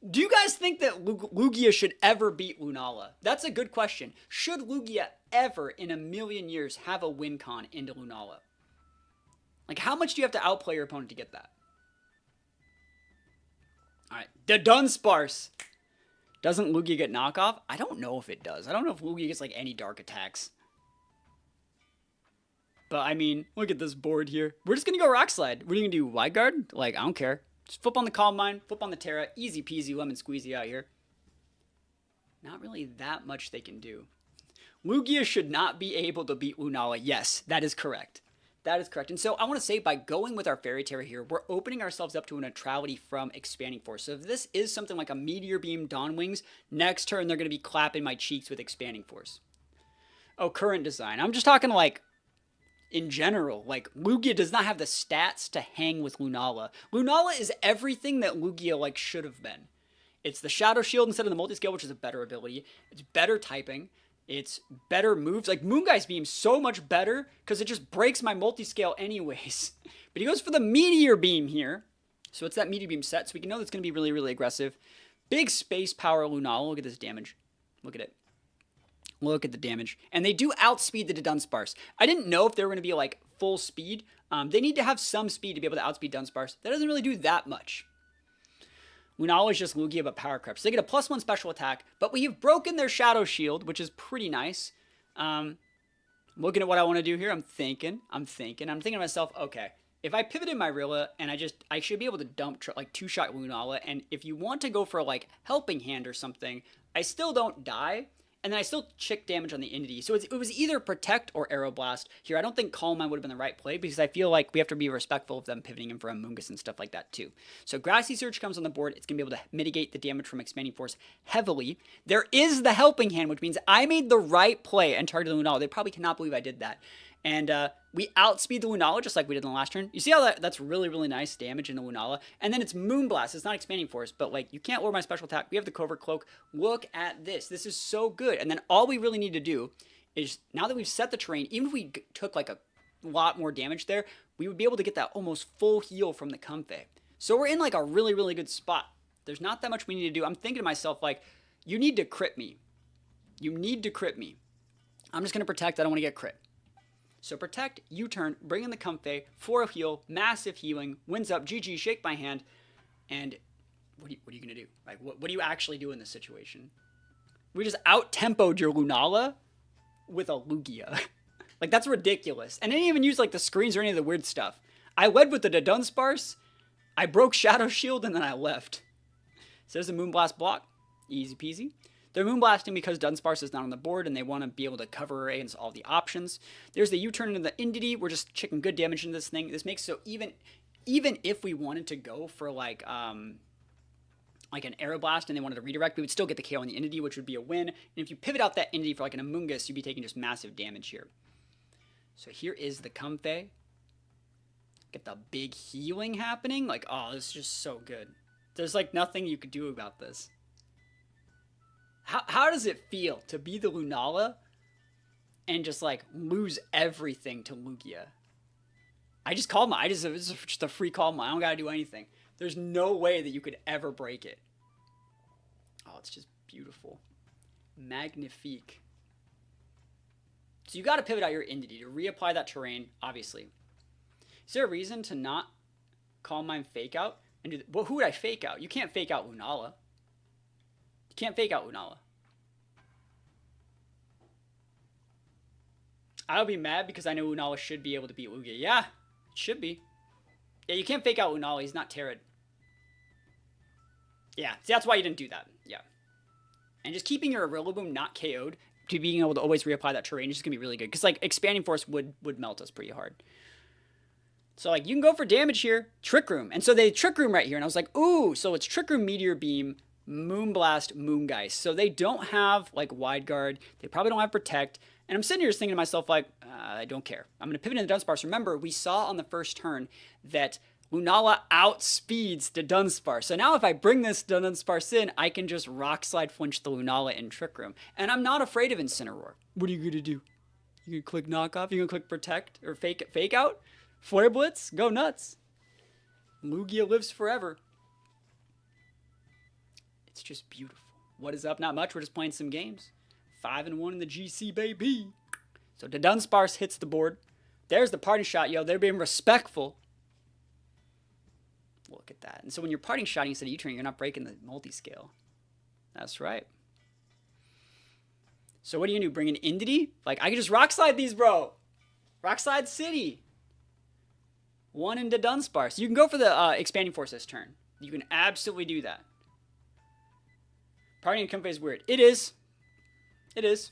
Do you guys think that Lugia should ever beat Lunala? That's a good question. Should Lugia ever in a million years have a win con into Lunala? Like, how much do you have to outplay your opponent to get that? Alright, the Dunsparce. Doesn't Lugia get knockoff? I don't know if it does. I don't know if Lugia gets, like, any dark attacks. But, I mean, look at this board here. We're just gonna go Rock Slide. What are you gonna do, Wide Guard? Like, I don't care. Just flip on the Calm Mind, flip on the Terra. Easy peasy, lemon squeezy out here. Not really that much they can do. Lugia should not be able to beat Lunala. Yes, that is correct. That is correct. And so I want to say, by going with our Fairy Terra here, we're opening ourselves up to a neutrality from Expanding Force. So if this is something like a Meteor Beam Dawn Wings, next turn they're going to be clapping my cheeks with Expanding Force. Oh, current design. I'm just talking like, in general, like, Lugia does not have the stats to hang with Lunala. Lunala is everything that Lugia, like, should have been. It's the Shadow Shield instead of the Multiscale, which is a better ability. It's better typing. It's better moves. Like, Moonguy's Beam's so much better because it just breaks my Multiscale anyways. But he goes for the Meteor Beam here. So it's that Meteor Beam set, so we can know that's going to be really, really aggressive. Big space power Lunala. Look at this damage. Look at it. Look at the damage. And they do outspeed the Dunsparce. I didn't know if they were going to be, like, full speed. They need to have some speed to be able to outspeed Dunsparce. That doesn't really do that much. Lunala is just Lugia, but Power Crept. So they get a +1 special attack, but we have broken their Shadow Shield, which is pretty nice. Looking at what I want to do here, I'm thinking to myself, okay, if I pivoted my Rilla and I should be able to dump, like, two-shot Lunala, and if you want to go for, like, Helping Hand or something, I still don't die. And then I still chick damage on the Entity. So it was either Protect or Aeroblast. Here, I don't think Calm Mind would have been the right play because I feel like we have to be respectful of them pivoting in for Amoonguss and stuff like that too. So Grassy Surge comes on the board. It's going to be able to mitigate the damage from Expanding Force heavily. There is the Helping Hand, which means I made the right play and targeted Lunala. They probably cannot believe I did that. And we outspeed the Lunala just like we did in the last turn. You see how that's really, really nice damage in the Lunala? And then it's Moonblast. It's not Expanding Force, but, like, you can't lower my special attack. We have the Covert Cloak. Look at this. This is so good. And then all we really need to do is, now that we've set the terrain, even if we took, like, a lot more damage there, we would be able to get that almost full heal from the Comfey. So we're in, like, a really, really good spot. There's not that much we need to do. I'm thinking to myself, like, you need to crit me. You need to crit me. I'm just going to protect. I don't want to get crit. So Protect, U-turn, bring in the Comfey for a heal, massive healing, wins up, GG, shake my hand, and what are you going to do? Like, what do you actually do in this situation? We just out-tempoed your Lunala with a Lugia. Like, that's ridiculous. And I didn't even use, like, the screens or any of the weird stuff. I led with the Dunsparce, I broke Shadow Shield, and then I left. So there's a Moonblast block. Easy peasy. They're Moonblasting because Dunsparce is not on the board and they want to be able to cover against all the options. There's the U-turn into the Entity. We're just checking good damage into this thing. This makes so even if we wanted to go for like an Aeroblast and they wanted to redirect, we would still get the KO on the Entity, which would be a win. And if you pivot out that Entity for like an Amoonguss, you'd be taking just massive damage here. So here is the Comfey. Get the big healing happening. Like, oh, this is just so good. There's like nothing you could do about this. How does it feel to be the Lunala and just like lose everything to Lugia? I just called my, it's just a free call. I don't gotta do anything. There's no way that you could ever break it. Oh, it's just beautiful. Magnifique. So you gotta pivot out your Entity to reapply that terrain, obviously. Is there a reason to not Calm Mind fake out? And do well, who would I fake out? You can't fake out Lunala. You can't fake out Lunala. I would be mad because I know Lunala should be able to beat Lugia. Yeah, it should be. Yeah, you can't fake out Lunala. He's not Terran. Yeah, see, that's why you didn't do that. Yeah. And just keeping your Rillaboom not KO'd to being able to always reapply that terrain is just going to be really good. Because, like, Expanding Force would melt us pretty hard. So, like, you can go for damage here. Trick Room. And so they Trick Room right here. And I was like, ooh, so it's Trick Room, Meteor Beam, Moonblast, Moongeist. So they don't have, like, Wide Guard. They probably don't have Protect. And I'm sitting here just thinking to myself, like, I don't care. I'm going to pivot into Dunsparce. Remember, we saw on the first turn that Lunala outspeeds the Dunsparce. So now if I bring this Dunsparce in, I can just Rock Slide flinch the Lunala in Trick Room. And I'm not afraid of Incineroar. What are you going to do? You going to click Knock Off? You going to click Protect? Or Fake Out? Flare Blitz? Go nuts. Lugia lives forever. It's just beautiful. What is up? Not much. We're just playing some games. 5-1 in the GC, baby. So the Dunsparce hits the board. There's the parting shot, yo. They're being respectful. Look at that. And so when you're parting shotting instead of U-turning, you're not breaking the multi-scale. That's right. So what do you do? Bring an Entity? Like, I can just Rock Slide these, bro. Rock Slide City. One into Dunsparce. You can go for the Expanding Force this turn. You can absolutely do that. Parting and Comfort is weird. It is. It is.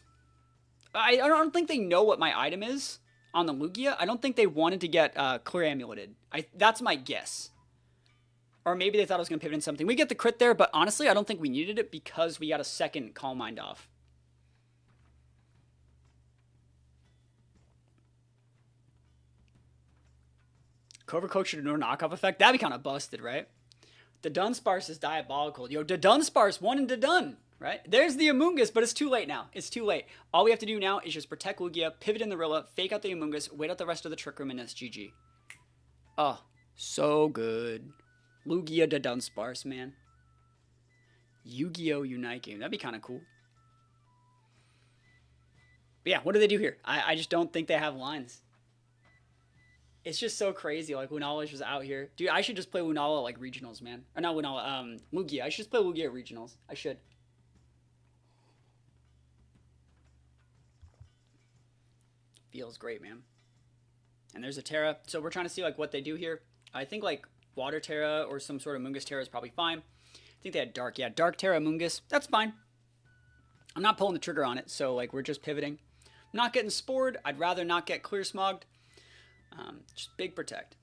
I don't think they know what my item is on the Lugia. I don't think they wanted to get Clear Amuleted. That's my guess. Or maybe they thought I was going to pivot in something. We get the crit there, but honestly, I don't think we needed it because we got a second Calm Mind off. Overcloak should have no knockoff effect. That'd be kind of busted, right? The Dunsparce is diabolical. Yo, the Dunsparce, one and done, right? There's the Amoonguss, but it's too late now. It's too late. All we have to do now is just protect Lugia, pivot in the Rilla, fake out the Amoonguss, wait out the rest of the Trick Room, and it's GG. Oh, so good. Lugia to Dunsparce, man. Yu-Gi-Oh! Unite game. That'd be kind of cool. But yeah, what do they do here? I just don't think they have lines. It's just so crazy. Like, Lunala was out here. Dude, I should just play Lunala like regionals, man. Or not Lunala, Lugia. I should just play Lugia at regionals. I should. Feels great, man. And there's a Terra. So we're trying to see, like, what they do here. I think, like, Water Terra or some sort of Mungus Terra is probably fine. I think they had Dark. Yeah, Dark Terra Mungus. That's fine. I'm not pulling the trigger on it, so, like, we're just pivoting. I'm not getting Spored. I'd rather not get Clear Smogged. Just big Protect.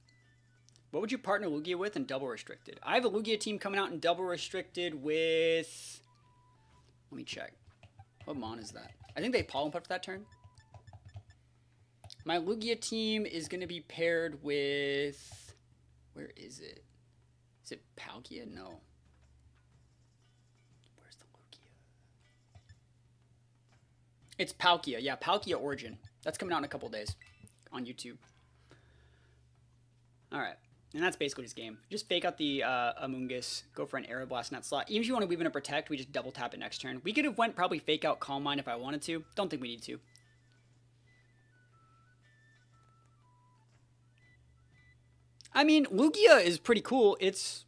What would you partner Lugia with in Double Restricted? I have a Lugia team coming out in Double Restricted with... Let me check. What mon is that? I think they Pollen Puff for that turn. My Lugia team is going to be paired with... Where is it? Is it Palkia? No. Where's the Lugia? It's Palkia. Yeah, Palkia Origin. That's coming out in a couple days on YouTube. Alright. And that's basically this game. Just fake out the Amoonguss, go for an Aeroblast in that slot. Even if you want to weave in a Protect, we just double tap it next turn. We could have went probably fake out Calm Mind if I wanted to. Don't think we need to. I mean, Lugia is pretty cool. It's...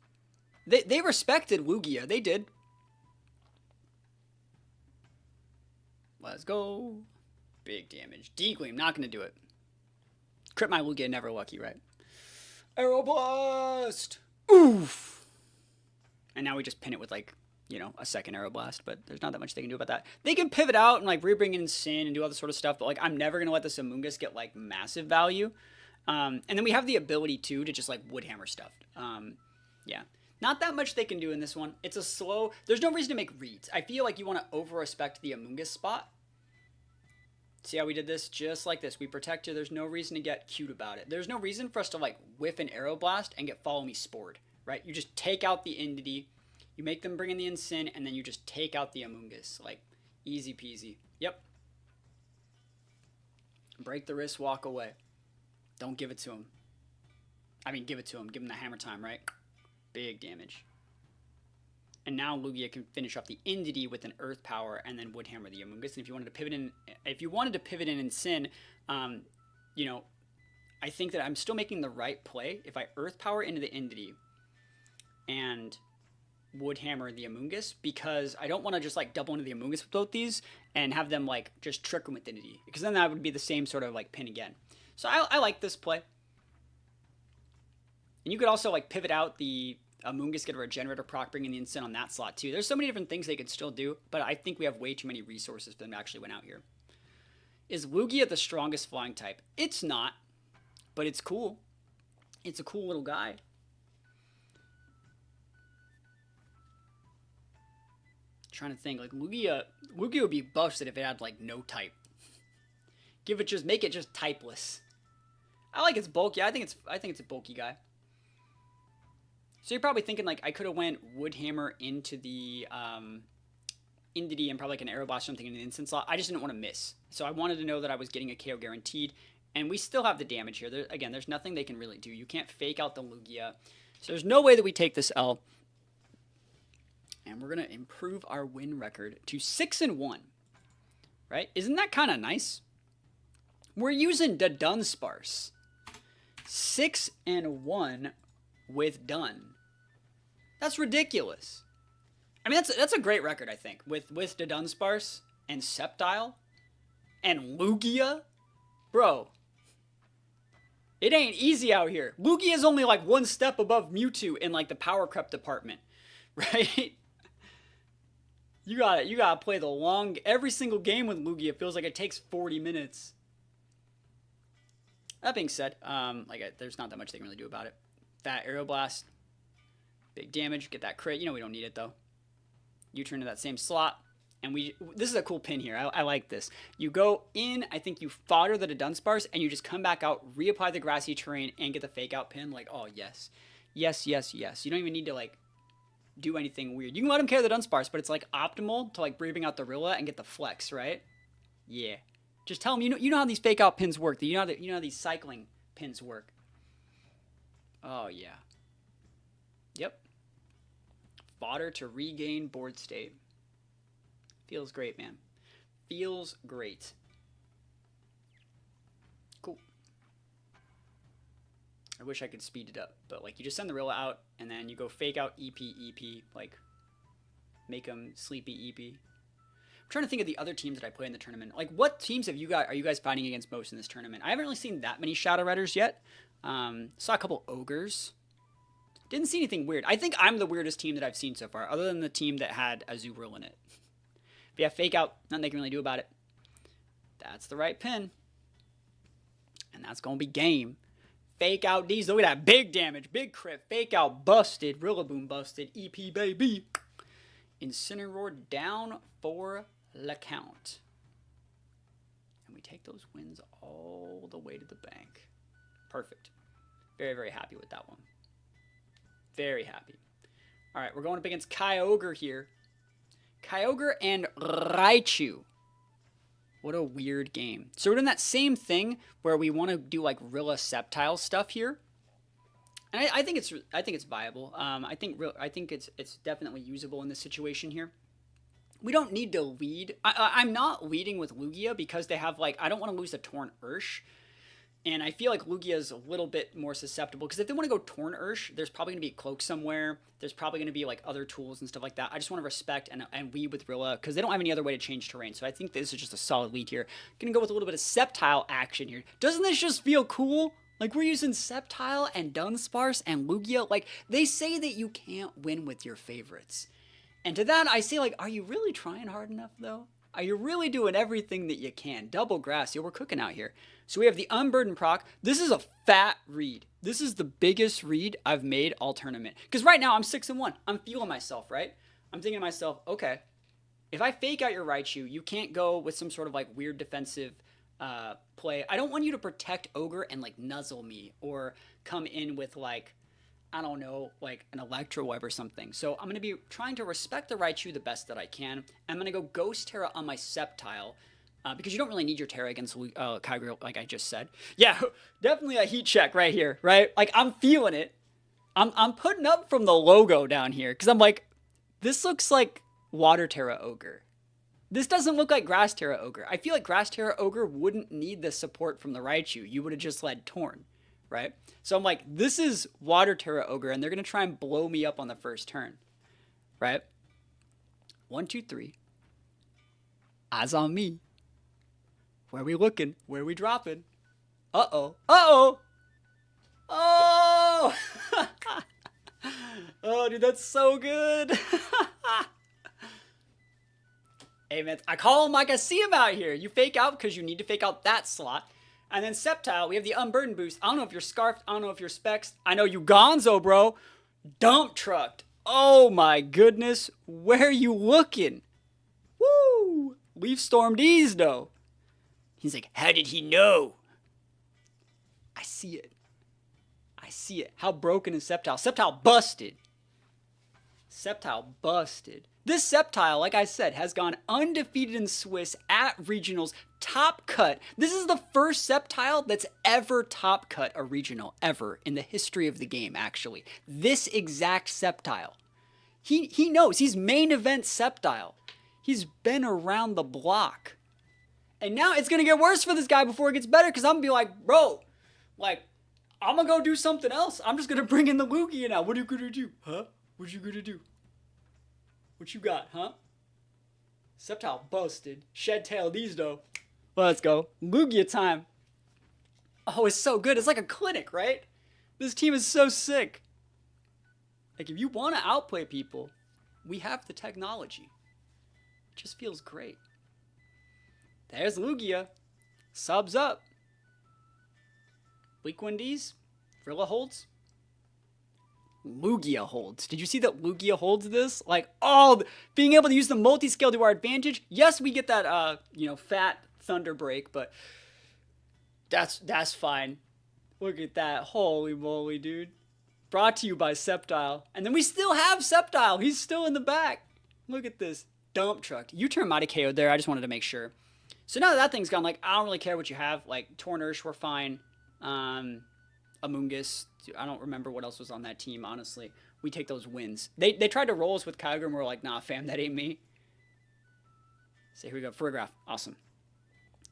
They respected Lugia. They did. Let's go. Big damage. D-Gleam, not going to do it. Crit my Lugia, never lucky, right? Aeroblast! Oof! And now we just pin it with, like, you know, a second Aeroblast, but there's not that much they can do about that. They can pivot out and, like, rebring in Sin and do all this sort of stuff, but, like, I'm never going to let this Amoonguss get, like, massive value. And then we have the ability, too, to just, like, Woodhammer stuff. Yeah. Not that much they can do in this one. It's a slow... There's no reason to make reads. I feel like you want to over-respect the Amoonguss spot. See how we did this? Just like this. We protect you. There's no reason to get cute about it. There's no reason for us to like whiff an Aeroblast and get Follow Me Spored, right? You just take out the Entity, you make them bring in the Incin, and then you just take out the Amoonguss. Like, easy peasy. Yep. Break the wrist, walk away. Don't give it to him. I mean, give it to him. Give him the hammer time, right? Big damage. And now Lugia can finish off the Entity with an Earth Power and then Wood Hammer the Amoonguss. And if you wanted to pivot in Sin, you know, I think that I'm still making the right play if I Earth Power into the Entity and Wood Hammer the Amoonguss, because I don't want to just like double into the Amoonguss with both these and have them like just trick him with Entity, because then that would be the same sort of like pin again. So I like this play. And you could also like pivot out the Amoonguss, get a Regenerator proc, bring in the Incin on that slot too. There's so many different things they could still do, but I think we have way too many resources for them to actually win out here. Is Lugia the strongest flying type? It's not, but it's cool. It's a cool little guy. Trying to think, like Lugia would be busted if it had like no type. Make it just typeless. I like its bulk. Yeah, I think it's a bulky guy. So you're probably thinking, like, I could have went Wood Hammer into the Entity and probably like an Aeroblast or something in an instant slot. I just didn't want to miss. So I wanted to know that I was getting a KO guaranteed. And we still have the damage here. Again, there's nothing they can really do. You can't fake out the Lugia. So there's no way that we take this L. And we're going to improve our win record to 6-1. Right? Isn't that kind of nice? We're using the Dunsparce. 6-1 with Dun. That's ridiculous. I mean, that's a great record, I think. With the Dunsparce and Sceptile and Lugia. Bro. It ain't easy out here. Lugia is only like one step above Mewtwo in like the power creep department. Right? You gotta play every single game with Lugia feels like it takes 40 minutes. That being said, there's not that much they can really do about it. That Aeroblast, big damage, get that crit. You know we don't need it though. You turn to that same slot, and this is a cool pin here. I like this. You go in, I think you fodder the Dunsparce, and you just come back out, reapply the grassy terrain, and get the fake out pin. Like, oh yes, yes, yes, yes. You don't even need to like do anything weird. You can let him carry the Dunsparce, but it's like optimal to like breathing out the Rilla and get the flex, right? Yeah. Just tell him you know how these fake out pins work. You know how these cycling pins work. Oh yeah. Yep. Fodder to regain board state. Feels great, man. Feels great. Cool. I wish I could speed it up, but like you just send the Rilla out and then you go fake out EP, like make them sleepy EP. I'm trying to think of the other teams that I play in the tournament. Like, what teams are you guys fighting against most in this tournament? I haven't really seen that many Shadow Redders yet. Saw a couple Ogres. Didn't see anything weird. I think I'm the weirdest team that I've seen so far, other than the team that had Azumarill in it. If you have fake out, nothing they can really do about it. That's the right pin. And that's going to be game. Fake out D's. Look at that. Big damage. Big crit. Fake out busted. Rillaboom busted. EP baby. Incineroar down for the count. And we take those wins all the way to the bank. Perfect. Very, very happy with that one. Very happy. All right, we're going up against Kyogre here. Kyogre and Raichu. What a weird game. So we're doing that same thing where we want to do like Rilla Sceptile stuff here. And I think it's viable. I think it's definitely usable in this situation here. We don't need to lead. I'm not leading with Lugia because they have like, I don't want to lose the Torn Ursh. And I feel like Lugia is a little bit more susceptible because if they want to go Torn Ursh, there's probably going to be a Cloak somewhere. There's probably going to be like other tools and stuff like that. I just want to respect and lead with Rilla because they don't have any other way to change terrain. So I think this is just a solid lead here. Going to go with a little bit of Sceptile action here. Doesn't this just feel cool? Like, we're using Sceptile and Dunsparce and Lugia. Like, they say that you can't win with your favorites. And to that, I say, like, are you really trying hard enough, though? Are you really doing everything that you can? Double grass. Yeah, we're cooking out here. So we have the Unburden proc. This is a fat read. This is the biggest read I've made all tournament. Because right now, I'm 6-1. I'm feeling myself, right? I'm thinking to myself, okay, if I fake out your Raichu, you can't go with some sort of like weird defensive play. I don't want you to protect Ogre and like nuzzle me or come in with like, I don't know, like an Electro Web or something. So I'm going to be trying to respect the Raichu the best that I can. I'm going to go Ghost Terra on my Sceptile because you don't really need your Terra against Kyogre like I just said. Yeah, definitely a heat check right here, right? Like I'm feeling it. I'm putting up from the logo down here because I'm like, this looks like Water Terra Ogre. This doesn't look like Grass Terra Ogre. I feel like Grass Terra Ogre wouldn't need the support from the Raichu. You would have just led Torn, right? So I'm like, this is Water Terra Ogre, and they're going to try and blow me up on the first turn, right? 1, 2, 3. Eyes on me. Where we looking? Where we dropping? Uh-oh. Uh-oh. Oh! Oh, dude, that's so good. Hey, man, I call him like I see him out here. You fake out because you need to fake out that slot. And then Sceptile, we have the Unburden boost. I don't know if you're Scarfed. I don't know if you're Specs. I know you Gonzo, bro. Dump trucked. Oh, my goodness. Where you looking? Woo! Leaf Stormed Ease, though. He's like, how did he know? I see it. I see it. How broken is Sceptile? Sceptile busted. Sceptile busted. This Sceptile, like I said, has gone undefeated in Swiss at regionals, top cut. This is the first Sceptile that's ever top cut a regional, ever, in the history of the game, actually. This exact Sceptile. He knows. He's main event Sceptile. He's been around the block. And now it's going to get worse for this guy before it gets better, because I'm going to be like, bro, like, I'm going to go do something else. I'm just going to bring in the Lugia now. What are you going to do? Huh? What you going to do? What you got, huh? Sceptile busted. Shed tail these, though. Let's go. Lugia time. Oh, it's so good. It's like a clinic, right? This team is so sick. Like, if you want to outplay people, we have the technology. It just feels great. There's Lugia. Subs up. Bleak Windies. Vrilla holds. Lugia holds. Did you see that Lugia holds this? Like, oh, being able to use the multi-scale to our advantage. Yes, we get that, fat Thunder Break, but that's fine. Look at that. Holy moly, dude. Brought to you by Sceptile. And then we still have Sceptile. He's still in the back. Look at this. Dump truck. U-turn might have KO'd there. I just wanted to make sure. So now that thing's gone, like, I don't really care what you have. Like, Tornursh, we're fine. Amoonguss. I don't remember what else was on that team, honestly. We take those wins. They tried to roll us with Kyogre, and we're like, nah, fam, that ain't me. So here we go. Furgraph. Awesome.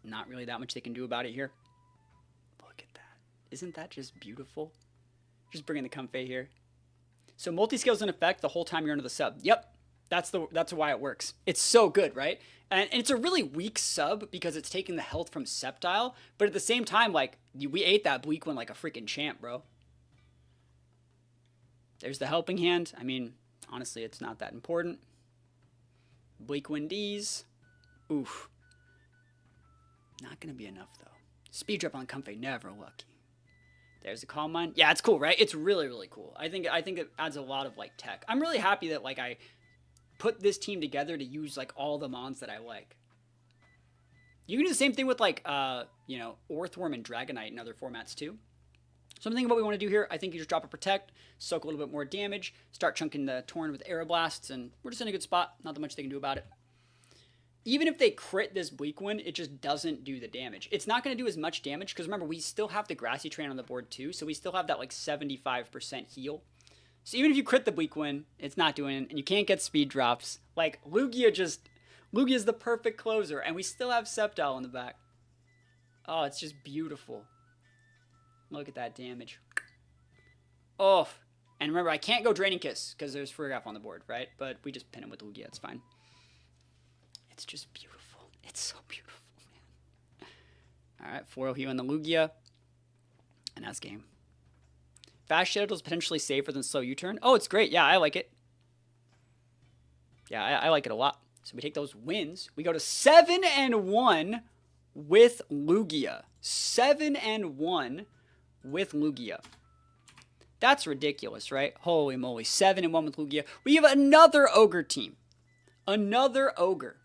Not really that much they can do about it here. Look at that. Isn't that just beautiful? Just bringing the Comfey here. So multi-scale's in effect the whole time you're under the sub. Yep. That's why it works. It's so good, right? And it's a really weak sub because it's taking the health from Sceptile. But at the same time, like, we ate that Bleak one like a freaking champ, bro. There's the helping hand. I mean, honestly, it's not that important. Bleak Windies. Oof. Not going to be enough, though. Speed drop on Comfey, never lucky. There's the Calm Mind. Yeah, it's cool, right? It's really, really cool. I think it adds a lot of, like, tech. I'm really happy that, like, I put this team together to use, like, all the mons that I like. You can do the same thing with, like, Orthworm and Dragonite and other formats, too. So I'm thinking what we want to do here. I think you just drop a Protect, soak a little bit more damage, start chunking the Torn with Aeroblasts, and we're just in a good spot. Not that much they can do about it. Even if they crit this Bleak one, it just doesn't do the damage. It's not going to do as much damage, because remember, we still have the Grassy Train on the board too, so we still have that like 75% heal. So even if you crit the Bleak one, it's not doing it, and you can't get speed drops. Like, Lugia's the perfect closer, and we still have Sceptile in the back. Oh, it's just beautiful. Look at that damage. Oh, and remember, I can't go Draining Kiss, because there's Furgraph on the board, right? But we just pin him with Lugia, it's fine. It's just beautiful. It's so beautiful, man. Alright, foil heal in the Lugia. And that's game. Fast Shadow is potentially safer than slow U-turn. Oh, it's great. Yeah, I like it. Yeah, I like it a lot. So we take those wins. We go to 7-1 with Lugia. 7-1 with Lugia. That's ridiculous, right? Holy moly. 7-1 with Lugia. We have another Ogre team. Another Ogre.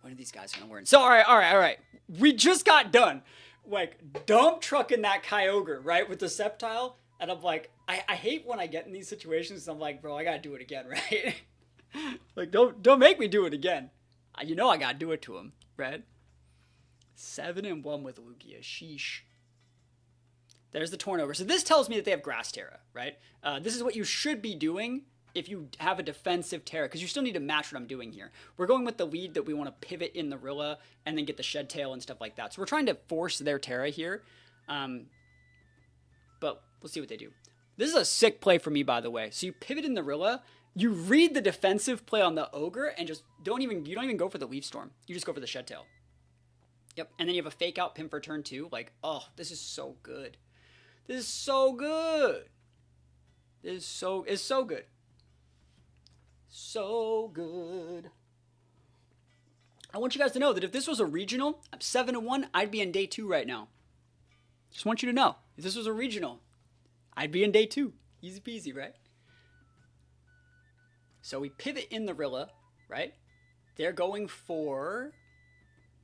What are these guys gonna learn? So, all right. We just got done, like, dump trucking that Kyogre, right, with the Sceptile. And I'm like, I hate when I get in these situations. I'm like, bro, I gotta do it again, right? Like, don't make me do it again. You know I gotta do it to him, right? 7-1 with Lugia. Sheesh. There's the Torn Ogre. So this tells me that they have Grass Terra, right? This is what you should be doing if you have a defensive Terra, because you still need to match what I'm doing here. We're going with the lead that we want to pivot in the Rilla and then get the Shed Tail and stuff like that. So we're trying to force their Terra here. But we'll see what they do. This is a sick play for me, by the way. So you pivot in the Rilla, you read the defensive play on the Ogre, and just you don't even go for the Leaf Storm. You just go for the Shed Tail. Yep, and then you have a fake out pin for turn 2. Like, oh, this is so good. This is so good. This is so good. So good. I want you guys to know that if this was a regional, I'm 7-1, I'd be in day 2 right now. Just want you to know, if this was a regional, I'd be in day 2. Easy peasy, right? So we pivot in the Rilla, right? They're going for...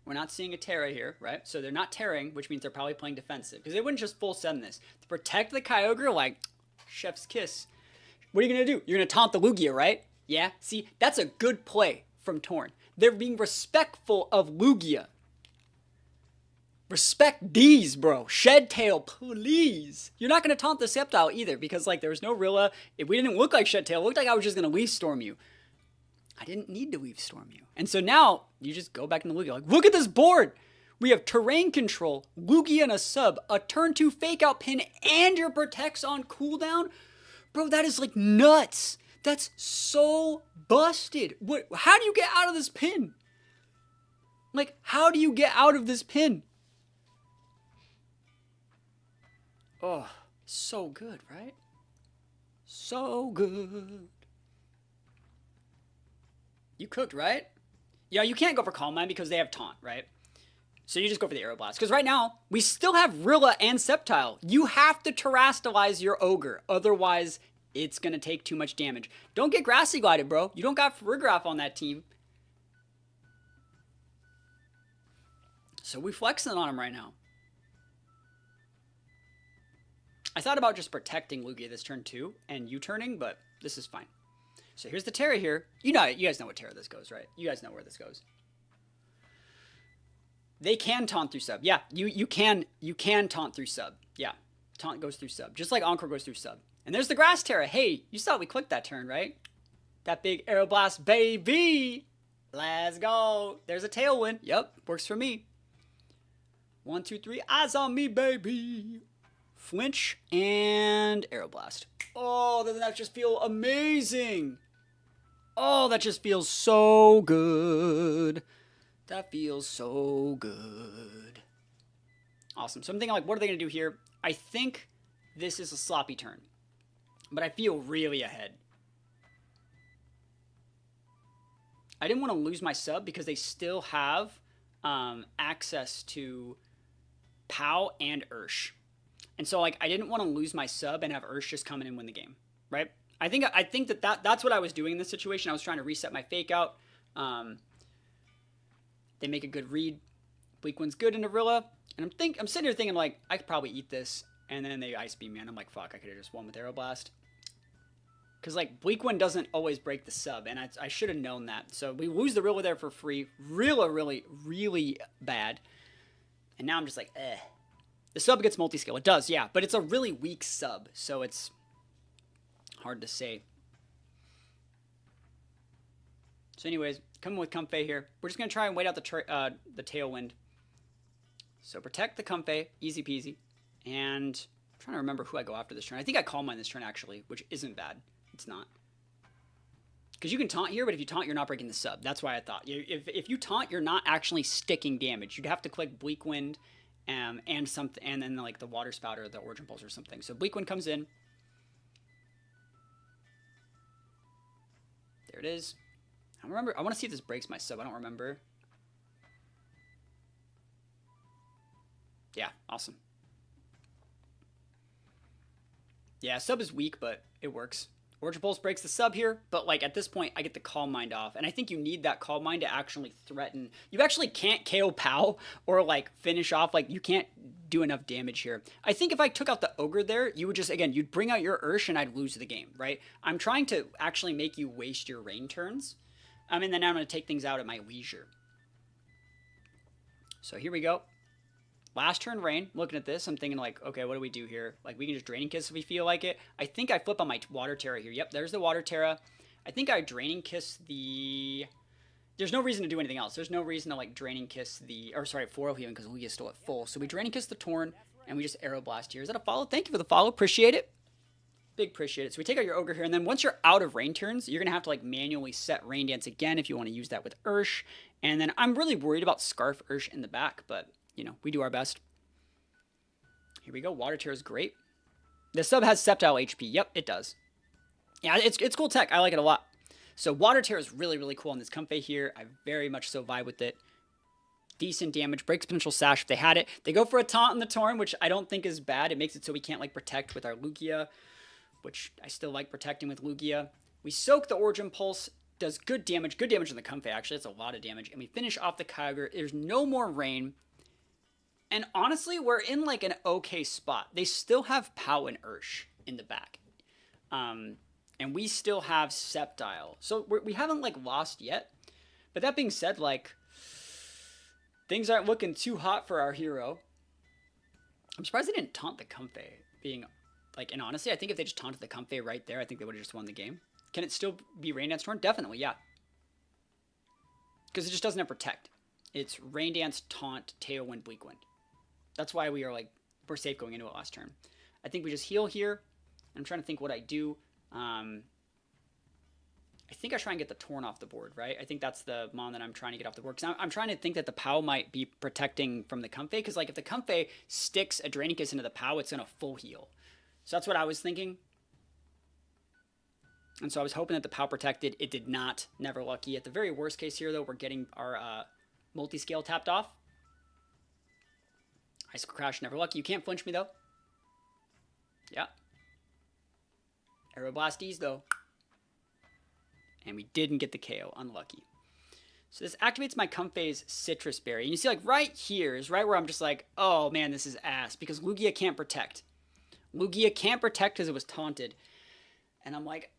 We're not seeing a Terra here, right? So they're not tearing, which means they're probably playing defensive. Because they wouldn't just full send this. To protect the Kyogre, like, chef's kiss. What are you going to do? You're going to taunt the Lugia, right? Yeah? See, that's a good play from Torn. They're being respectful of Lugia. Respect these, bro. Shed Tail, please. You're not going to taunt the Sceptile either, because, like, there was no Rilla. If we didn't look like Shed Tail, it looked like I was just going to Leaf Storm you. I didn't need to Leaf Storm you. And so now, you just go back into Lugia. Like, look at this board! We have Terrain Control, Lugia and a sub, a turn 2 fake out pin, and your Protects on cooldown? Bro, that is, like, nuts! That's so busted! How do you get out of this pin? Like, how do you get out of this pin? Oh, so good, right? So good. You cooked, right? Yeah, you can't go for Calm Mind because they have Taunt, right? So you just go for the Aeroblast. Because right now, we still have Rilla and Sceptile. You have to Terrastalize your Ogre. Otherwise, it's going to take too much damage. Don't get Grassy Glided, bro. You don't got Farigiraf on that team. So we flexing on him right now. I thought about just protecting Lugia this turn 2 and U-turning, but this is fine. So here's the Terra here. You guys know what Terra this goes, right? You guys know where this goes. They can taunt through sub. Yeah, you can taunt through sub. Yeah, taunt goes through sub, just like Encore goes through sub. And there's the Grass Terra. Hey, you saw we clicked that turn, right? That big Aeroblast, baby. Let's go. There's a Tailwind. Yep, works for me. 1, 2, 3. Eyes on me, baby. Flinch and Aeroblast. Oh, doesn't that just feel amazing? Oh, that just feels so good. That feels so good. Awesome. So I'm thinking, like, what are they going to do here? I think this is a sloppy turn, but I feel really ahead. I didn't want to lose my sub because they still have access to POW and Ursh. And so, like, I didn't want to lose my sub and have Ursh just come in and win the game, right? I think that's what I was doing in this situation. I was trying to reset my fake out. They make a good read. Bleak Wind's good into Rilla. And I'm sitting here thinking, like, I could probably eat this. And then they Ice Beam me. And I'm like, fuck, I could have just won with Aeroblast. Because, like, Bleak Wind doesn't always break the sub. And I should have known that. So we lose the Rilla there for free. Rilla, really, really bad. And now I'm just like, eh. The sub gets multi-scale. It does, yeah. But it's a really weak sub. So it's hard to say. So anyways, coming with Comfey here. We're just going to try and wait out the Tailwind. So protect the Comfey. Easy peasy. And I'm trying to remember who I go after this turn. I think I Calm Mind this turn, actually, which isn't bad. It's not. Because you can taunt here, but if you taunt, you're not breaking the sub. That's why I thought. If you taunt, you're not actually sticking damage. You'd have to click Bleak Wind and then like the Water Spout or the Origin Pulse or something. So Bleak Wind comes in. There it is. I remember. I want to see if this breaks my sub. I don't remember. Yeah, awesome. Yeah, sub is weak, but it works. Origin Pulse breaks the sub here, but like at this point, I get the Calm Mind off. And I think you need that Calm Mind to actually threaten. You actually can't KO POW or like finish off. Like you can't do enough damage here. I think if I took out the Ogre there, you would just, again, you'd bring out your Ursh and I'd lose the game, right? I'm trying to actually make you waste your rain turns. And then I'm going to take things out at my leisure. So here we go. Last turn rain, looking at this, I'm thinking like, okay, what do we do here? Like we can just Draining Kiss if we feel like it. I think I flip on my Water Terra here. Yep, there's the Water Terra. I think I Draining Kiss the... There's no reason to do anything else. There's no reason to like Draining Kiss the... Or sorry, 4 healing because Lugia's still at full. So we Draining Kiss the Torn and we just Arrow Blast here. Is that a follow? Thank you for the follow. Appreciate it. Big appreciate it. So we take out your Ogre here, and then once you're out of rain turns, you're going to have to like manually set Rain Dance again if you want to use that with Ursh. And then I'm really worried about Scarf Ursh in the back, but, you know, we do our best. Here we go. Water Terra is great. The sub has Sceptile HP. Yep, it does. Yeah, it's cool tech. I like it a lot. So Water Terra is really, really cool on this Comfey here. I very much so vibe with it. Decent damage. Breaks potential Sash if they had it. They go for a Taunt in the Torn, which I don't think is bad. It makes it so we can't like protect with our Lugia, which I still like protecting with Lugia. We soak the Origin Pulse. Does good damage. Good damage on the Comfey, actually. That's a lot of damage. And we finish off the Kyogre. There's no more rain. And honestly, we're in like an okay spot. They still have POW and Ursh in the back. And we still have Sceptile. So we haven't like lost yet. But that being said, like, things aren't looking too hot for our hero. I'm surprised they didn't taunt the Comfey. Being like, and honestly, I think if they just taunted the Comfey right there, I think they would have just won the game. Can it still be Rain Dance Torn? Definitely, yeah. Because it just doesn't have Protect. It's Rain Dance, Taunt, Tailwind, Bleak Wind. That's why we are like, we're safe going into it last turn. I think we just heal here. I'm trying to think what I do. I think I try and get the Torn off the board, right? I think that's the Mon that I'm trying to get off the board. Because I'm trying to think that the POW might be protecting from the Comfey. Because like if the Comfey sticks a Draining Kiss into the POW, it's going to full heal. So that's what I was thinking. And so I was hoping that the POW protected. It did not. Never lucky. At the very worst case here, though, we're getting our multi-scale tapped off. Ice Crash, never lucky. You can't flinch me, though. Yeah. Arrow Blasties, though. And we didn't get the KO. Unlucky. So this activates my Comfey's Citrus Berry. And you see, like, right here is right where I'm just like, oh, man, this is ass. Because Lugia can't protect. Lugia can't protect because it was taunted. And I'm like,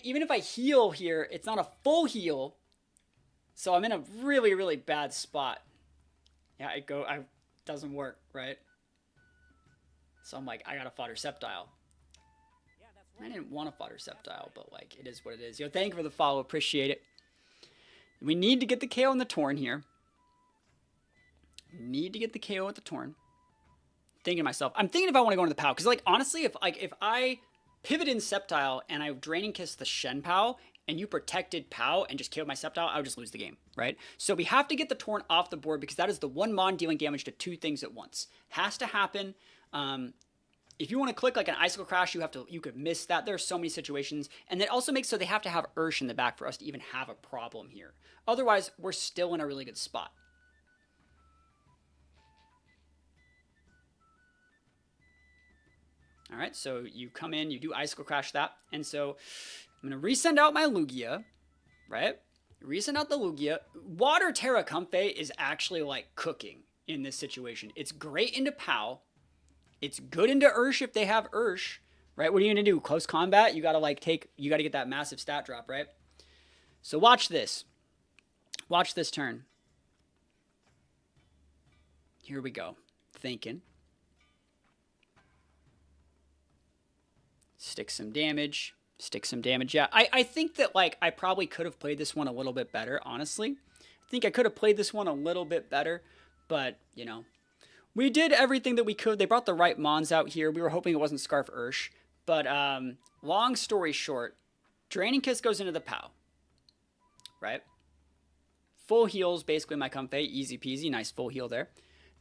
even if I heal here, it's not a full heal. So I'm in a really, really bad spot. Yeah, doesn't work, right? So I'm like, I gotta fodder Sceptile. I didn't want to fodder Sceptile, but like, it is what it is. Yo, thank you for the follow, appreciate it. We need to get the KO on the Torn here. Need to get the KO at the Torn. Thinking to myself, I'm thinking if I want to go into the POW, because like, honestly, if I pivot in Sceptile and I Draining Kiss the Shen POW, and you protected POW and just killed my Sceptile, I would just lose the game, right? So we have to get the Torn off the board because that is the one Mon dealing damage to 2 things at once. Has to happen. If you want to click like an Icicle Crash, you could miss that. There are so many situations. And that also makes so they have to have Ursh in the back for us to even have a problem here. Otherwise, we're still in a really good spot. All right, so you come in, you do Icicle Crash that. And so I'm going to resend out my Lugia, right? Resend out the Lugia. Water Terra Comfey is actually like cooking in this situation. It's great into POW. It's good into Ursh if they have Ursh, right? What are you going to do? Close combat? You got to you got to get that massive stat drop, right? So watch this. Watch this turn. Here we go. Thinking. Stick some damage. Stick some damage. Yeah, I think that, like, I probably could have played this one a little bit better, honestly. I think I could have played this one a little bit better, but, you know, we did everything that we could. They brought the right Mons out here. We were hoping it wasn't Scarf Ursh, but long story short, Draining Kiss goes into the POW, right? Full heals, basically, my Comfey. Easy peasy. Nice full heal there.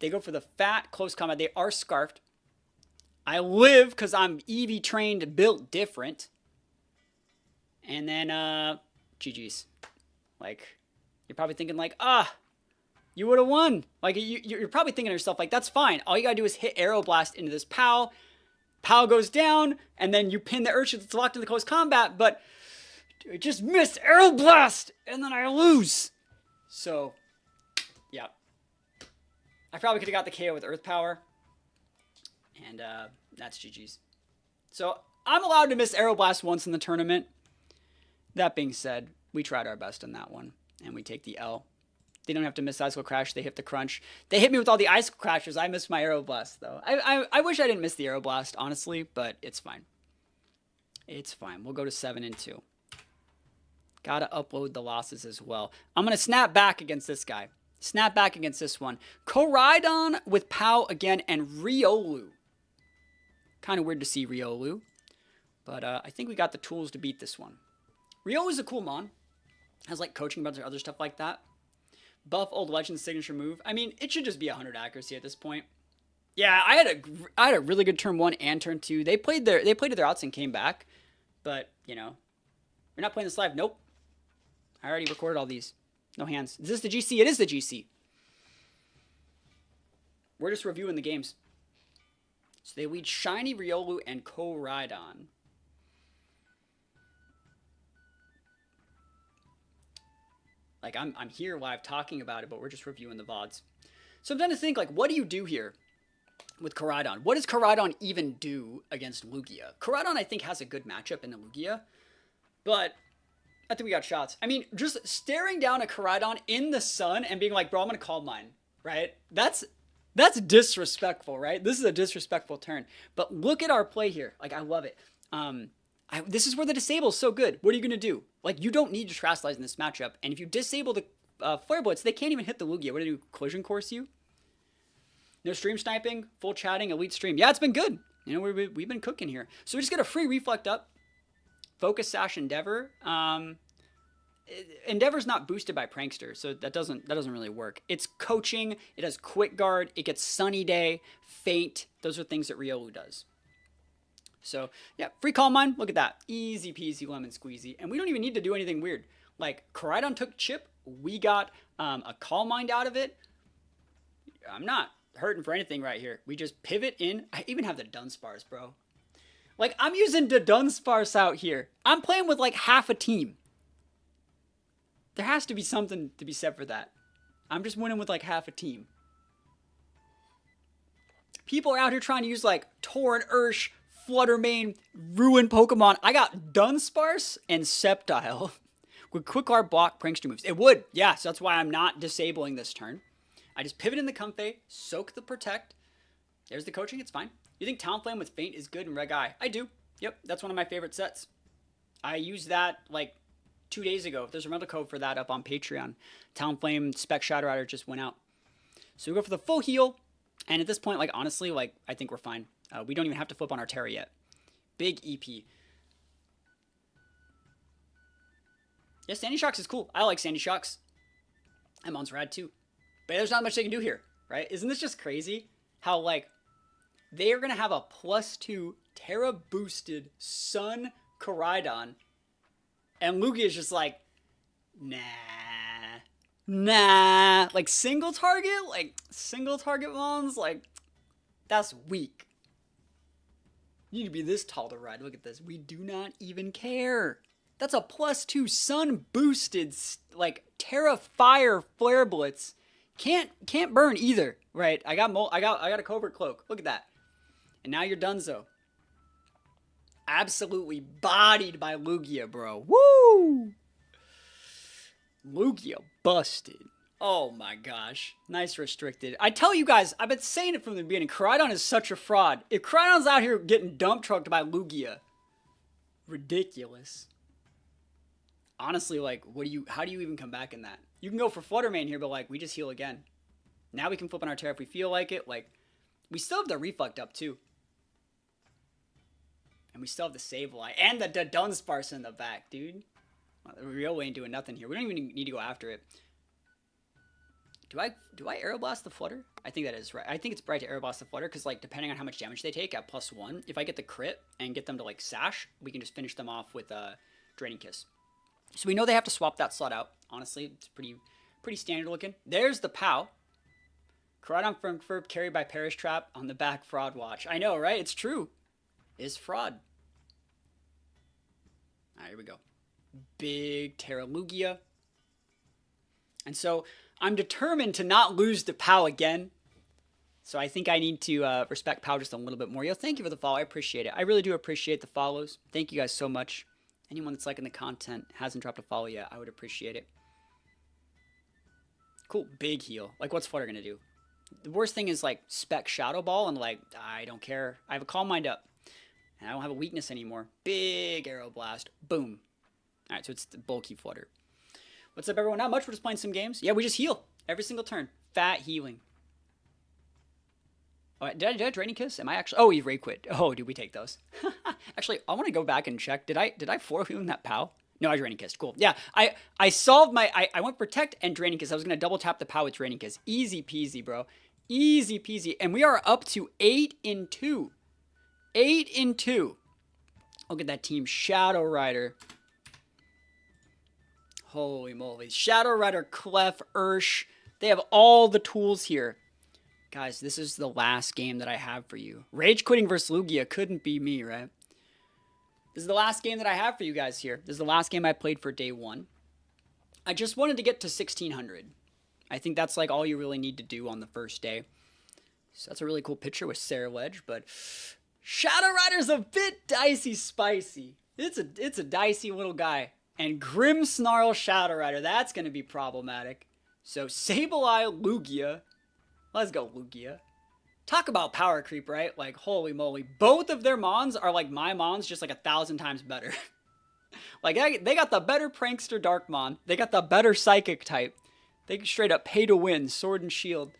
They go for the fat close combat. They are scarfed. I live because I'm EV trained, built different. And then, GG's. Like, you're probably thinking like, you would have won. Like, you're probably thinking to yourself like, that's fine. All you gotta do is hit Arrow Blast into this POW. Pow goes down, and then you pin the Earthship that's locked into close combat, but I just missed Aeroblast, and then I lose. So, yeah. I probably could have got the KO with Earth Power, and that's GG's. So, I'm allowed to miss Aeroblast once in the tournament. That being said, we tried our best in that one, and we take the L. They don't have to miss Icicle Crash. They hit the crunch. They hit me with all the Icicle Crashes. I missed my Aeroblast, though. I wish I didn't miss the Aeroblast, honestly, but it's fine. It's fine. We'll go to 7-2. Gotta upload the losses as well. I'm going to snap back against this guy. Snap back against this one. Koraidon with Pow again and Riolu. Kind of weird to see Riolu. But I think we got the tools to beat this one. Riolu's a cool mon. Has like coaching buttons or other stuff like that. Buff Old Legend's signature move. I mean, it should just be 100 accuracy at this point. Yeah, I had a really good turn 1 and turn 2. They played to their outs and came back. But, you know, we're not playing this live. Nope. I already recorded all these. No hands. Is this the GC? It is the GC. We're just reviewing the games. So they lead Shiny, Riolu, and Koraidon. Like, I'm here live talking about it, but we're just reviewing the VODs. So I'm trying to think, like, what do you do here with Koraidon? What does Koraidon even do against Lugia? Koraidon, I think, has a good matchup in the Lugia, but I think we got shots. I mean, just staring down a Koraidon in the sun and being like, bro, I'm going to call mine, right? That's disrespectful, right? This is a disrespectful turn. But look at our play here. Like, I love it. This is where the disable is so good. What are you going to do? Like, you don't need to Terastallize in this matchup. And if you disable the Flare Blitz, they can't even hit the Lugia. What do you do? Collision Course you? No stream sniping, full chatting, elite stream. Yeah, it's been good. You know, we've been cooking here. So we just get a free Reflect up. Focus Sash Endeavor. Endeavor's not boosted by Prankster, so that doesn't really work. It's coaching. It has Quick Guard. It gets Sunny Day, Faint. Those are things that Riolu does. So, yeah, free Calm Mind. Look at that. Easy peasy lemon squeezy. And we don't even need to do anything weird. Like, Koraidon took Chip. We got a Calm Mind out of it. I'm not hurting for anything right here. We just pivot in. I even have the Dunsparce, bro. Like, I'm using the Dunsparce out here. I'm playing with, like, half a team. There has to be something to be said for that. I'm just winning with, like, half a team. People are out here trying to use, like, Torrent, Ursh, Fluttermane, Ruin Pokemon. I got Dunsparce and Sceptile with Quick Guard block Prankster moves. It would, yeah, so that's why I'm not disabling this turn. I just pivot in the Comfey, soak the Protect. There's the coaching, it's fine. You think Talonflame with Faint is good in Reg Eye? I do. Yep, that's one of my favorite sets. I used that, like, 2 days ago. There's a rental code for that up on Patreon. Talonflame Spec Shadow Rider just went out. So we go for the full heal. And at this point, like, honestly, like, I think we're fine. We don't even have to flip on our Terra yet. Big EP. Yeah, Sandy Shocks is cool. I like Sandy Shocks. And Mon's rad too. But there's not much they can do here, right? Isn't this just crazy? How, like, they are going to have a +2 Terra boosted Sun Koraidon. And Lugia is just like, nah. Like, single target Mons? Like, that's weak. You need to be this tall to ride. Look at this. We do not even care. That's a +2 Sun boosted, like, Terra Fire Flare Blitz. Can't burn either, right? I got a Covert Cloak. Look at that. And now you're donezo. Absolutely bodied by Lugia, bro. Woo! Lugia busted. Oh my gosh. Nice restricted. I tell you guys, I've been saying it from the beginning. Koraidon is such a fraud. If Koraidon's out here getting dump trucked by Lugia, ridiculous. Honestly, like, how do you even come back in that? You can go for Fluttermane here, but, like, we just heal again. Now we can flip on our Terra if we feel like it. Like, we still have the Reflect up, too. And we still have the Sableye. And the Dunsparce in the back, dude. Well, the real ain't doing nothing here. We don't even need to go after it. Do I Aeroblast the Flutter? I think that is right. I think it's bright to Aeroblast the Flutter because, like, depending on how much damage they take at +1, if I get the crit and get them to, like, Sash, we can just finish them off with Draining Kiss. So we know they have to swap that slot out. Honestly, it's pretty standard looking. There's the POW. Koraidon from Ferb carried by Perish Trap on the back Fraud Watch. I know, right? It's true. is fraud. All right, here we go. Big Terra Lugia. And so I'm determined to not lose to Pal again. So I think I need to respect Pal just a little bit more. Yo, thank you for the follow. I appreciate it. I really do appreciate the follows. Thank you guys so much. Anyone that's liking the content, hasn't dropped a follow yet, I would appreciate it. Cool, big heal. Like, what's Flutter gonna do? The worst thing is, like, spec Shadow Ball, and, like, I don't care. I have a Calm Mind up. And I don't have a weakness anymore. Big Arrow Blast. Boom. Alright, so it's the bulky Flutter. What's up, everyone? Not much. We're just playing some games. Yeah, we just heal every single turn. Fat healing. Oh, did I Draining Kiss? Am I actually... Oh, you Ray Quit. Oh, dude, we take those. Actually, I want to go back and check. Did I 4-heal in that POW? No, I Draining Kissed. Cool. Yeah, I solved my... I went Protect and Draining Kiss. I was going to double tap the POW with Draining Kiss. Easy peasy, bro. Easy peasy. And we are up to 8-2. 8-2. Look at that team. Shadow Rider. Holy moly. Shadow Rider, Clef, Ursh. They have all the tools here. Guys, this is the last game that I have for you. Rage quitting versus Lugia couldn't be me, right? This is the last game that I have for you guys here. This is the last game I played for day 1. I just wanted to get to 1600. I think that's like all you really need to do on the first day. So that's a really cool picture with Sarah Ledge, but Shadow Rider's a bit dicey spicy. It's a dicey little guy. And Grim Snarl Shadow Rider, that's going to be problematic. So Sableye Lugia. Let's go, Lugia. Talk about power creep, right? Like, holy moly. Both of their mons are like my mons, just like 1,000 times better. Like, they got the better Prankster Darkmon. They got the better Psychic type. They can straight up pay to win, Sword and Shield.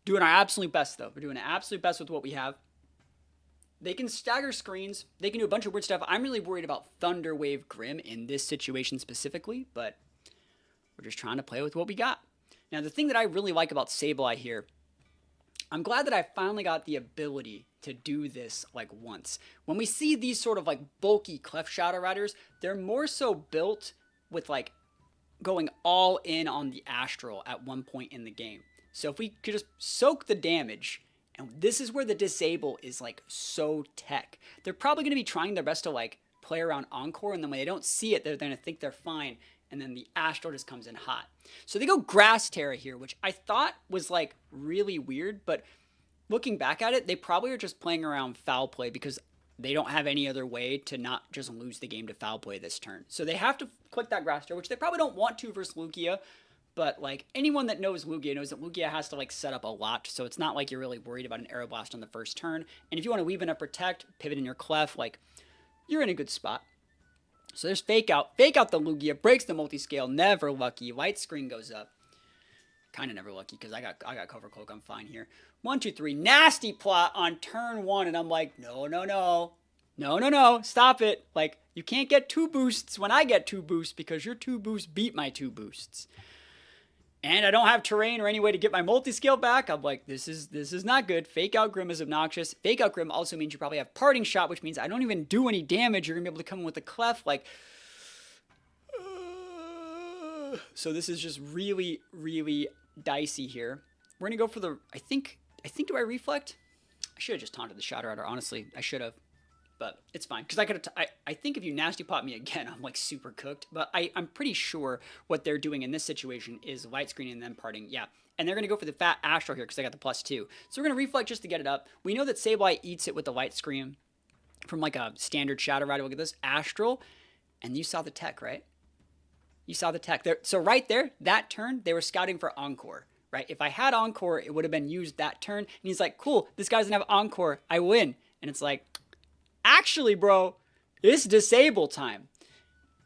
Doing our absolute best, though. We're doing our absolute best with what we have. They can stagger screens. They can do a bunch of weird stuff. I'm really worried about Thunder Wave Grim in this situation specifically, but we're just trying to play with what we got. Now, the thing that I really like about Sableye here, I'm glad that I finally got the ability to do this, like, once. When we see these sort of, like, bulky Clef Shadow Riders, they're more so built with, like, going all in on the Astral at one point in the game. So if we could just soak the damage, and this is where the Disable is, like, so tech. They're probably going to be trying their best to, like, play around Encore, and then when they don't see it, they're going to think they're fine, and then the Astral just comes in hot. So they go Grass Terra here, which I thought was, like, really weird, but looking back at it, they probably are just playing around Foul Play because they don't have any other way to not just lose the game to Foul Play this turn. So they have to click that Grass Terra, which they probably don't want to versus Lugia, but, like, anyone that knows Lugia knows that Lugia has to, like, set up a lot, so it's not like you're really worried about an Aeroblast on the first turn. And if you want to weave in a Protect, pivot in your Clef, like, you're in a good spot. So there's Fake Out. Fake Out the Lugia, breaks the multi-scale, never lucky. Light Screen goes up. Kind of never lucky, because I got Cover Cloak, I'm fine here. 1, 2, 3, nasty plot on turn 1, and I'm like, no, no, no. No, no, no, stop it. Like, you can't get 2 boosts when I get 2 boosts, because your 2 boosts beat my 2 boosts. And I don't have terrain or any way to get my multi-scale back. I'm like, this is not good. Fake Out Grim is obnoxious. Fake Out Grim also means you probably have Parting Shot, which means I don't even do any damage. You're going to be able to come in with a Clef. Like, so this is just really, really dicey here. We're going to go for the, I think, do I Reflect? I should have just taunted the Shadow Rider, honestly. I should have. But it's fine, because I think if you Nasty Pop me again, I'm, like, super cooked. But I'm pretty sure what they're doing in this situation is Light Screen and then Parting. Yeah, and they're going to go for the Fat Astral here because they got the +2. So we're going to Reflect just to get it up. We know that Sableye eats it with the Light Screen from, like, a standard Shadow Rider. Look at this, Astral. And you saw the tech, right? You saw the tech. There. So right there, that turn, they were scouting for Encore, right? If I had Encore, it would have been used that turn. And he's like, cool, this guy doesn't have Encore. I win. And it's like, actually, bro, it's Disable time.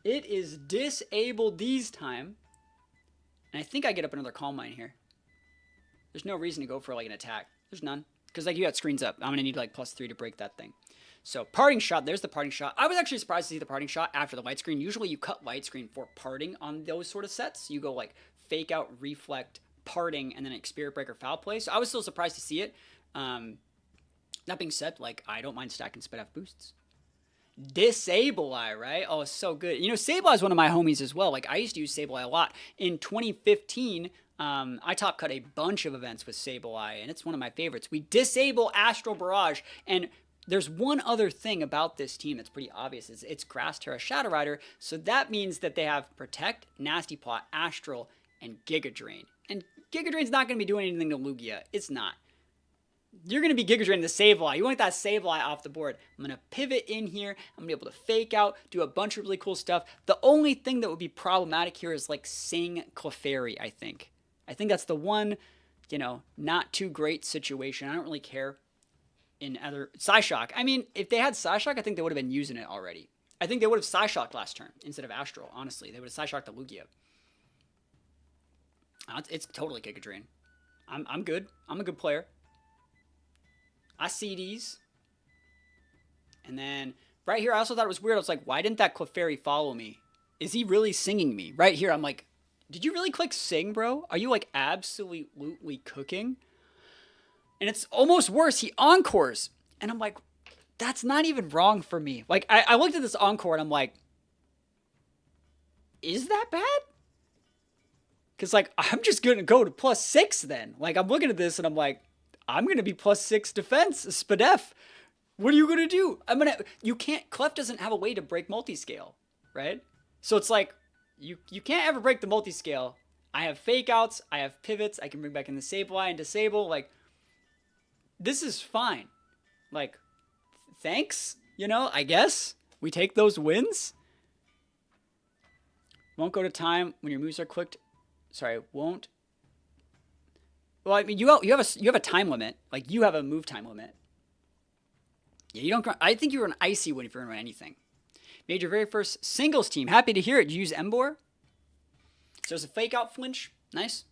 It is Disable D's time. And I think I get up another Calm Mind here. There's no reason to go for, like, an attack. There's none. Because, like, you got screens up. I'm going to need, like, +3 to break that thing. So, Parting Shot. There's the Parting Shot. I was actually surprised to see the Parting Shot after the Light Screen. Usually you cut Light Screen for Parting on those sort of sets. You go, like, Fake Out, Reflect, Parting, and then Spirit Breaker, Foul Play. So I was still surprised to see it. That being said, like, I don't mind stacking Spit F boosts. Disableeye, right? Oh, it's so good. You know, Sableye is one of my homies as well. Like, I used to use Sableye a lot. In 2015, I top cut a bunch of events with Sableye, and it's one of my favorites. We disable Astral Barrage, and there's one other thing about this team that's pretty obvious. It's Grass Terra Shadow Rider, so that means that they have Protect, Nasty Plot, Astral, and Giga Drain. And Giga Drain's not going to be doing anything to Lugia. It's not. You're going to be Giga Draining the Sableye. You want that Sableye off the board. I'm going to pivot in here. I'm going to be able to fake out, do a bunch of really cool stuff. The only thing that would be problematic here is like Sing Clefairy, I think. I think that's the one, you know, not too great situation. I don't really care in other... Psyshock. I mean, if they had Psyshock, I think they would have been using it already. I think they would have Psyshocked last turn instead of Astral, honestly. They would have Psyshocked the Lugia. It's totally Giga Drain. I'm good. I'm a good player. I see these. And then right here, I also thought it was weird. I was like, why didn't that Clefairy follow me? Is he really singing me? Right here, I'm like, did you really click sing, bro? Are you like absolutely cooking? And it's almost worse. He encores. And I'm like, that's not even wrong for me. Like, I looked at this encore and I'm like, is that bad? Because, like, I'm just going to go to +6 then. Like, I'm looking at this and I'm like, I'm going to be +6 defense. Spadef. What are you going to do? You can't, Clef doesn't have a way to break multiscale, right? So it's like, you can't ever break the multiscale. I have fake outs. I have pivots. I can bring back in the Sableye and disable. Like, this is fine. Like, thanks, you know, I guess. We take those wins. Won't go to time when your moves are clicked. Sorry, won't. Well, I mean, you have a time limit. Like, you have a move time limit. Yeah, you don't. I think you were an icy win if you're going to run anything. Made your very first singles team. Happy to hear it. You use Embor. So there's a fake out flinch. Nice.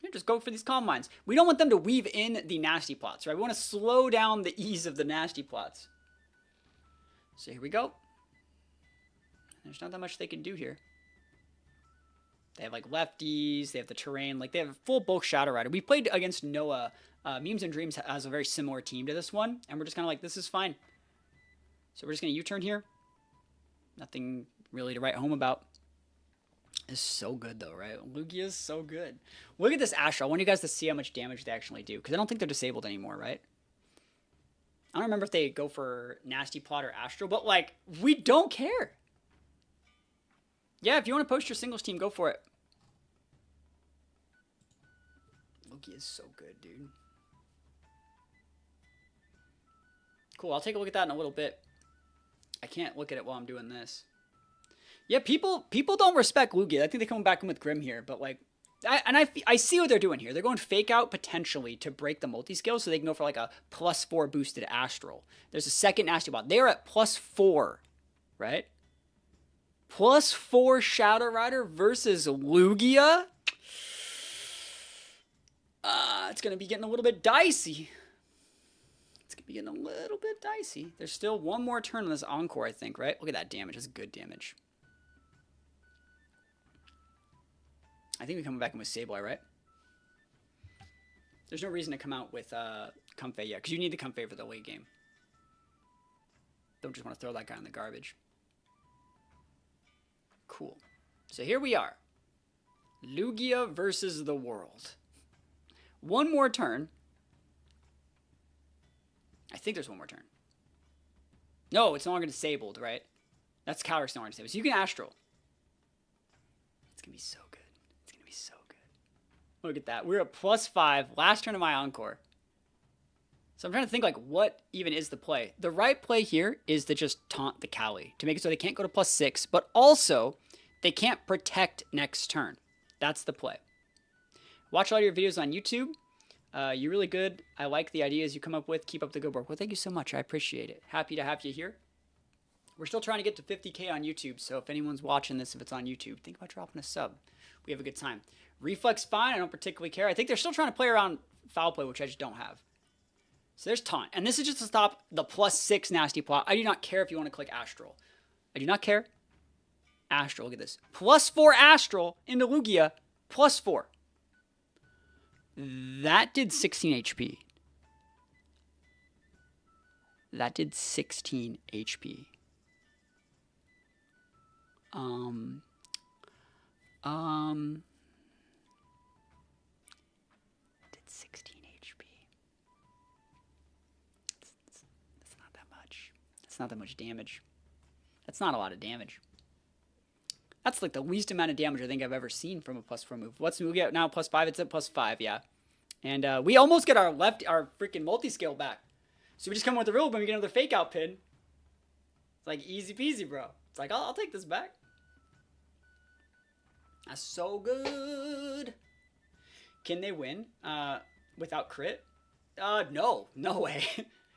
Yeah, just go for these calm mines. We don't want them to weave in the nasty plots, right? We want to slow down the ease of the nasty plots. So here we go. There's not that much they can do here. They have like lefties, they have the terrain, like they have a full bulk Shadow Rider. We played against Noah. Memes and Dreams has a very similar team to this one, and we're just kind of like, this is fine. So we're just going to U-turn here. Nothing really to write home about. It's so good though, right? Lugia is so good. Look at this Astral. I want you guys to see how much damage they actually do, because I don't think they're disabled anymore, right? I don't remember if they go for Nasty Plot or Astral, but like, we don't care. Yeah, if you want to post your singles team, go for it. Lugia is so good, dude. Cool, I'll take a look at that in a little bit. I can't look at it while I'm doing this. Yeah, people don't respect Lugia. I think they're coming back in with Grim here, but like, I see what they're doing here. They're going fake out potentially to break the multi-scale so they can go for like a +4 boosted Astral. There's a second Nasty Bot. They're at +4, right? +4 Shadow Rider versus Lugia. It's going to be getting a little bit dicey. It's going to be getting a little bit dicey. There's still one more turn on this Encore, I think, right? Look at that damage. That's good damage. I think we're coming back in with Sableye, right? There's no reason to come out with Comfey yet, because you need the Comfey for the late game. Don't just want to throw that guy in the garbage. Cool. So here we are. Lugia versus the world. One more turn. I think there's one more turn. No, it's no longer disabled, right? That's Calyrex no longer disabled. So you can Astral. It's going to be so good. It's going to be so good. Look at that. We're at +5. Last turn of my Encore. So I'm trying to think, like, what even is the play? The right play here is to just taunt the Cali, to make it so they can't go to +6, but also they can't protect next turn. That's the play. Watch a lot of your videos on YouTube. You're really good. I like the ideas you come up with. Keep up the good work. Well, thank you so much. I appreciate it. Happy to have you here. We're still trying to get to 50K on YouTube, so if anyone's watching this, if it's on YouTube, think about dropping a sub. We have a good time. Reflex, fine. I don't particularly care. I think they're still trying to play around foul play, which I just don't have. So there's taunt. And this is just to stop the +6 nasty plot. I do not care if you want to click Astral. I do not care. Astral, look at this. +4 Astral into Lugia. +4. That did 16 HP. That did 16 HP. Did 16 HP. It's not that It's not that much damage. That's not a lot of damage. That's like the least amount of damage I think I've ever seen from a +4 move. What's Lugia now? +5? It's at +5, yeah. And we almost get our freaking multi-scale back. So we just come with the real when we get another fake out pin. It's like easy peasy, bro. It's like, I'll take this back. That's so good. Can they win without crit? No way.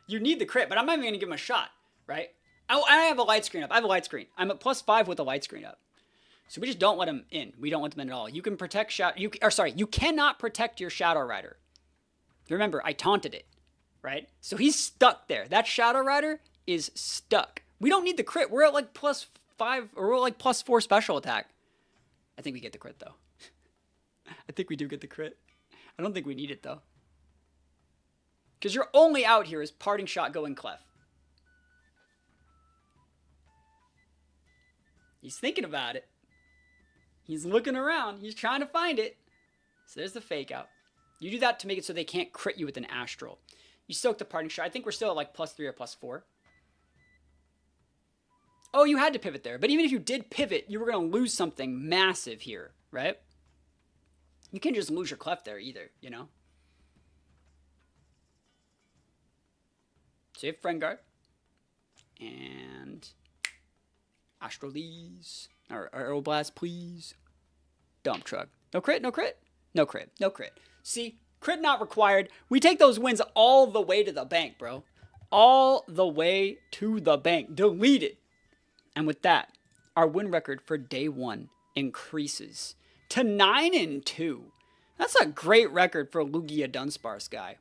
You need the crit, but I'm not even going to give him a shot, right? I have a light screen up. I have a light screen. I'm at +5 with a light screen up. So we just don't let him in. We don't let them in at all. You can protect you cannot protect your Shadow Rider. Remember, I taunted it, right? So he's stuck there. That Shadow Rider is stuck. We don't need the crit. We're at like +5 or we're at like +4 special attack. I think we get the crit though. I think we do get the crit. I don't think we need it though. Because your only out here is Parting Shot going Clef. He's thinking about it. He's looking around. He's trying to find it. So there's the fake out. You do that to make it so they can't crit you with an Astral. You soak the Parting Shot. I think we're still at like +3 or +4. Oh, you had to pivot there. But even if you did pivot, you were going to lose something massive here, right? You can't just lose your Clef there either, you know? So you have Friend Guard. And Astralese. Or Aeroblast, please. Dump Truck. No crit, no crit. No crit, no crit. See, crit not required. We take those wins all the way to the bank, bro. All the way to the bank. Delete it. And with that, our win record for day 1 increases to 9-2. That's a great record for a Lugia Dunsparce guy.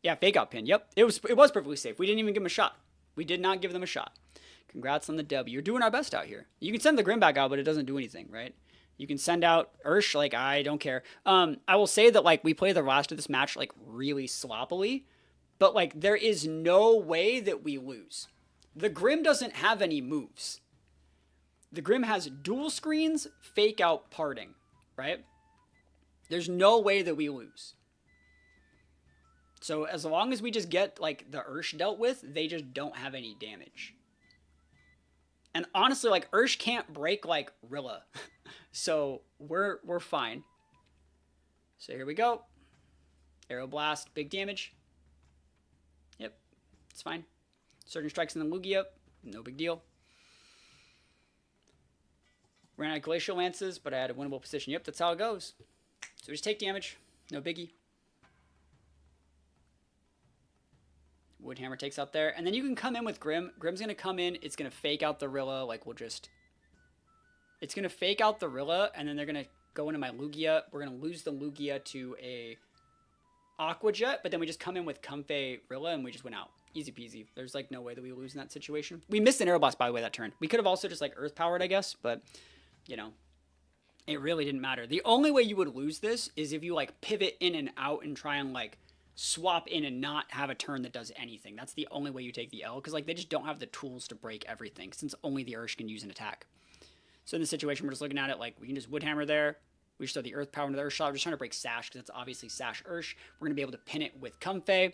Yeah, fake out pin. Yep, it was perfectly safe. We didn't even give him a shot. We did not give them a shot. Congrats on the W. You're doing our best out here. You can send the Grim back out, but it doesn't do anything, right? You can send out Ursh, like, I don't care. I will say that, like, we play the rest of this match, like, really sloppily. But, like, there is no way that we lose. The Grim doesn't have any moves. The Grim has dual screens, fake out, parting, right? There's no way that we lose. So as long as we just get, like, the Ursh dealt with, they just don't have any damage. And honestly, like, Ursh can't break, like, Rilla. So we're fine. So here we go. Aeroblast, big damage. Yep, it's fine. Surging Strikes in the Lugia, no big deal. Ran out of Glacial Lances, but I had a winnable position. Yep, that's how it goes. So we just take damage, no biggie. Woodhammer takes out there. And then you can come in with Grim. Grim's going to come in. It's going to fake out the Rilla. Like, it's going to fake out the Rilla, and then they're going to go into my Lugia. We're going to lose the Lugia to a Aqua Jet, but then we just come in with Comfey Rilla, and we just went out. Easy peasy. There's, like, no way that we lose in that situation. We missed an Aeroblast, by the way, that turn. We could have also just, like, Earth Powered, I guess, but, you know, it really didn't matter. The only way you would lose this is if you, like, pivot in and out and try and, like, swap in and not have a turn that does anything. That's the only way you take the L, because, like, they just don't have the tools to break everything, since only the Ursh can use an attack. So in this situation, we're just looking at it like we can just Woodhammer there. We just throw the Earth Power into the Ursh shot. We're just trying to break Sash, because that's obviously Sash Ursh. We're going to be able to pin it with Comfey.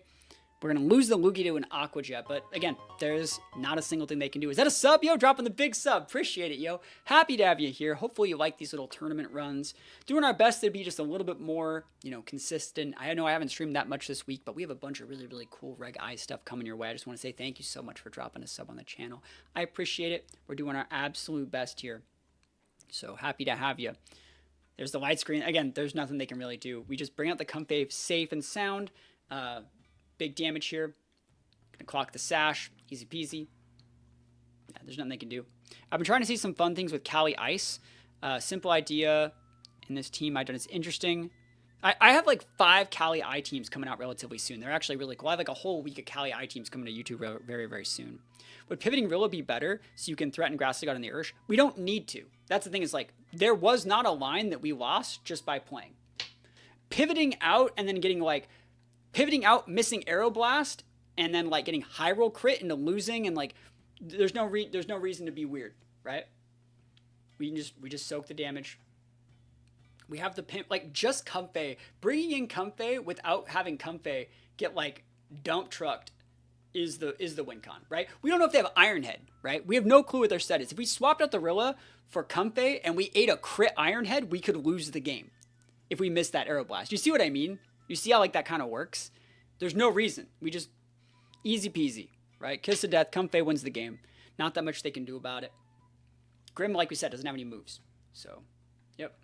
We're going to lose the Lugia to an Aqua Jet, but again, there's not a single thing they can do. Is that a sub, yo? Dropping the big sub. Appreciate it, yo. Happy to have you here. Hopefully you like these little tournament runs. Doing our best to be just a little bit more, you know, consistent. I know I haven't streamed that much this week, but we have a bunch of really, really cool Reg I stuff coming your way. I just want to say thank you so much for dropping a sub on the channel. I appreciate it. We're doing our absolute best here. So happy to have you. There's the light screen. Again, there's nothing they can really do. We just bring out the Comfey safe and sound. Big damage here. Gonna clock the Sash. Easy peasy. Yeah, there's nothing they can do. I've been trying to see some fun things with Calyrex-Ice. Simple idea in this team I've done. It's interesting. I have like 5 Calyrex teams coming out relatively soon. They're actually really cool. I have like a whole week of Calyrex teams coming to YouTube very, very soon. Would pivoting Rilla be better so you can threaten Grassy God on the Ursh? We don't need to. That's the thing, is like, there was not a line that we lost just by playing. Pivoting out and then getting like, pivoting out, missing Aeroblast, and then like getting high roll crit into losing, and like, there's no reason to be weird, right? We just soak the damage. We have the pimp, like, just Comfey. Bringing in Comfey without having Comfey get, like, dump trucked is the win con, right? We don't know if they have Iron Head, right? We have no clue what their set is. If we swapped out the Rilla for Comfey and we ate a crit Iron Head, we could lose the game if we missed that Aeroblast. You see what I mean? You see how like that kind of works? There's no reason. We just easy peasy, right? Kiss of Death, Comfey wins the game. Not that much they can do about it. Grim, like we said, doesn't have any moves. So, yep.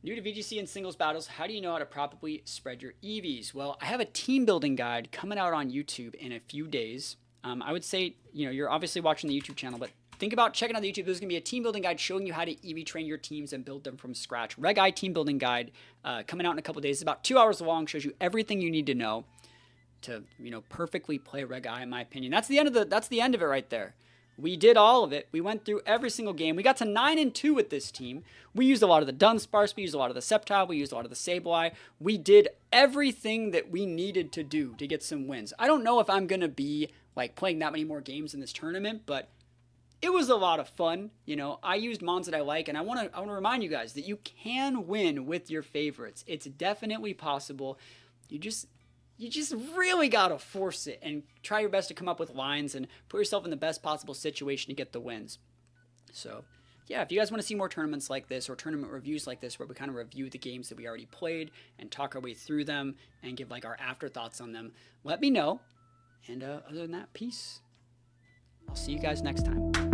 New to VGC and singles battles, how do you know how to properly spread your EVs? Well, I have a team building guide coming out on YouTube in a few days. I would say, you know, you're obviously watching the YouTube channel, but think about checking out the YouTube. There's going to be a team building guide showing you how to EV train your teams and build them from scratch. Reg I team building guide coming out in a couple days. It's about 2 hours long, shows you everything you need to know to, you know, perfectly play Reg I, in my opinion. That's the end of it right there. We did all of it. We went through every single game. We got to 9-2 with this team. We used a lot of the Dunsparce. We used a lot of the Sceptile. We used a lot of the Sableye. We did everything that we needed to do to get some wins. I don't know if I'm going to be like playing that many more games in this tournament, but it was a lot of fun. You know, I used mons that I like, and I want to remind you guys that you can win with your favorites. It's definitely possible. You just really got to force it and try your best to come up with lines and put yourself in the best possible situation to get the wins. So, yeah, if you guys want to see more tournaments like this or tournament reviews like this where we kind of review the games that we already played and talk our way through them and give like our afterthoughts on them, let me know. And other than that, peace. I'll see you guys next time.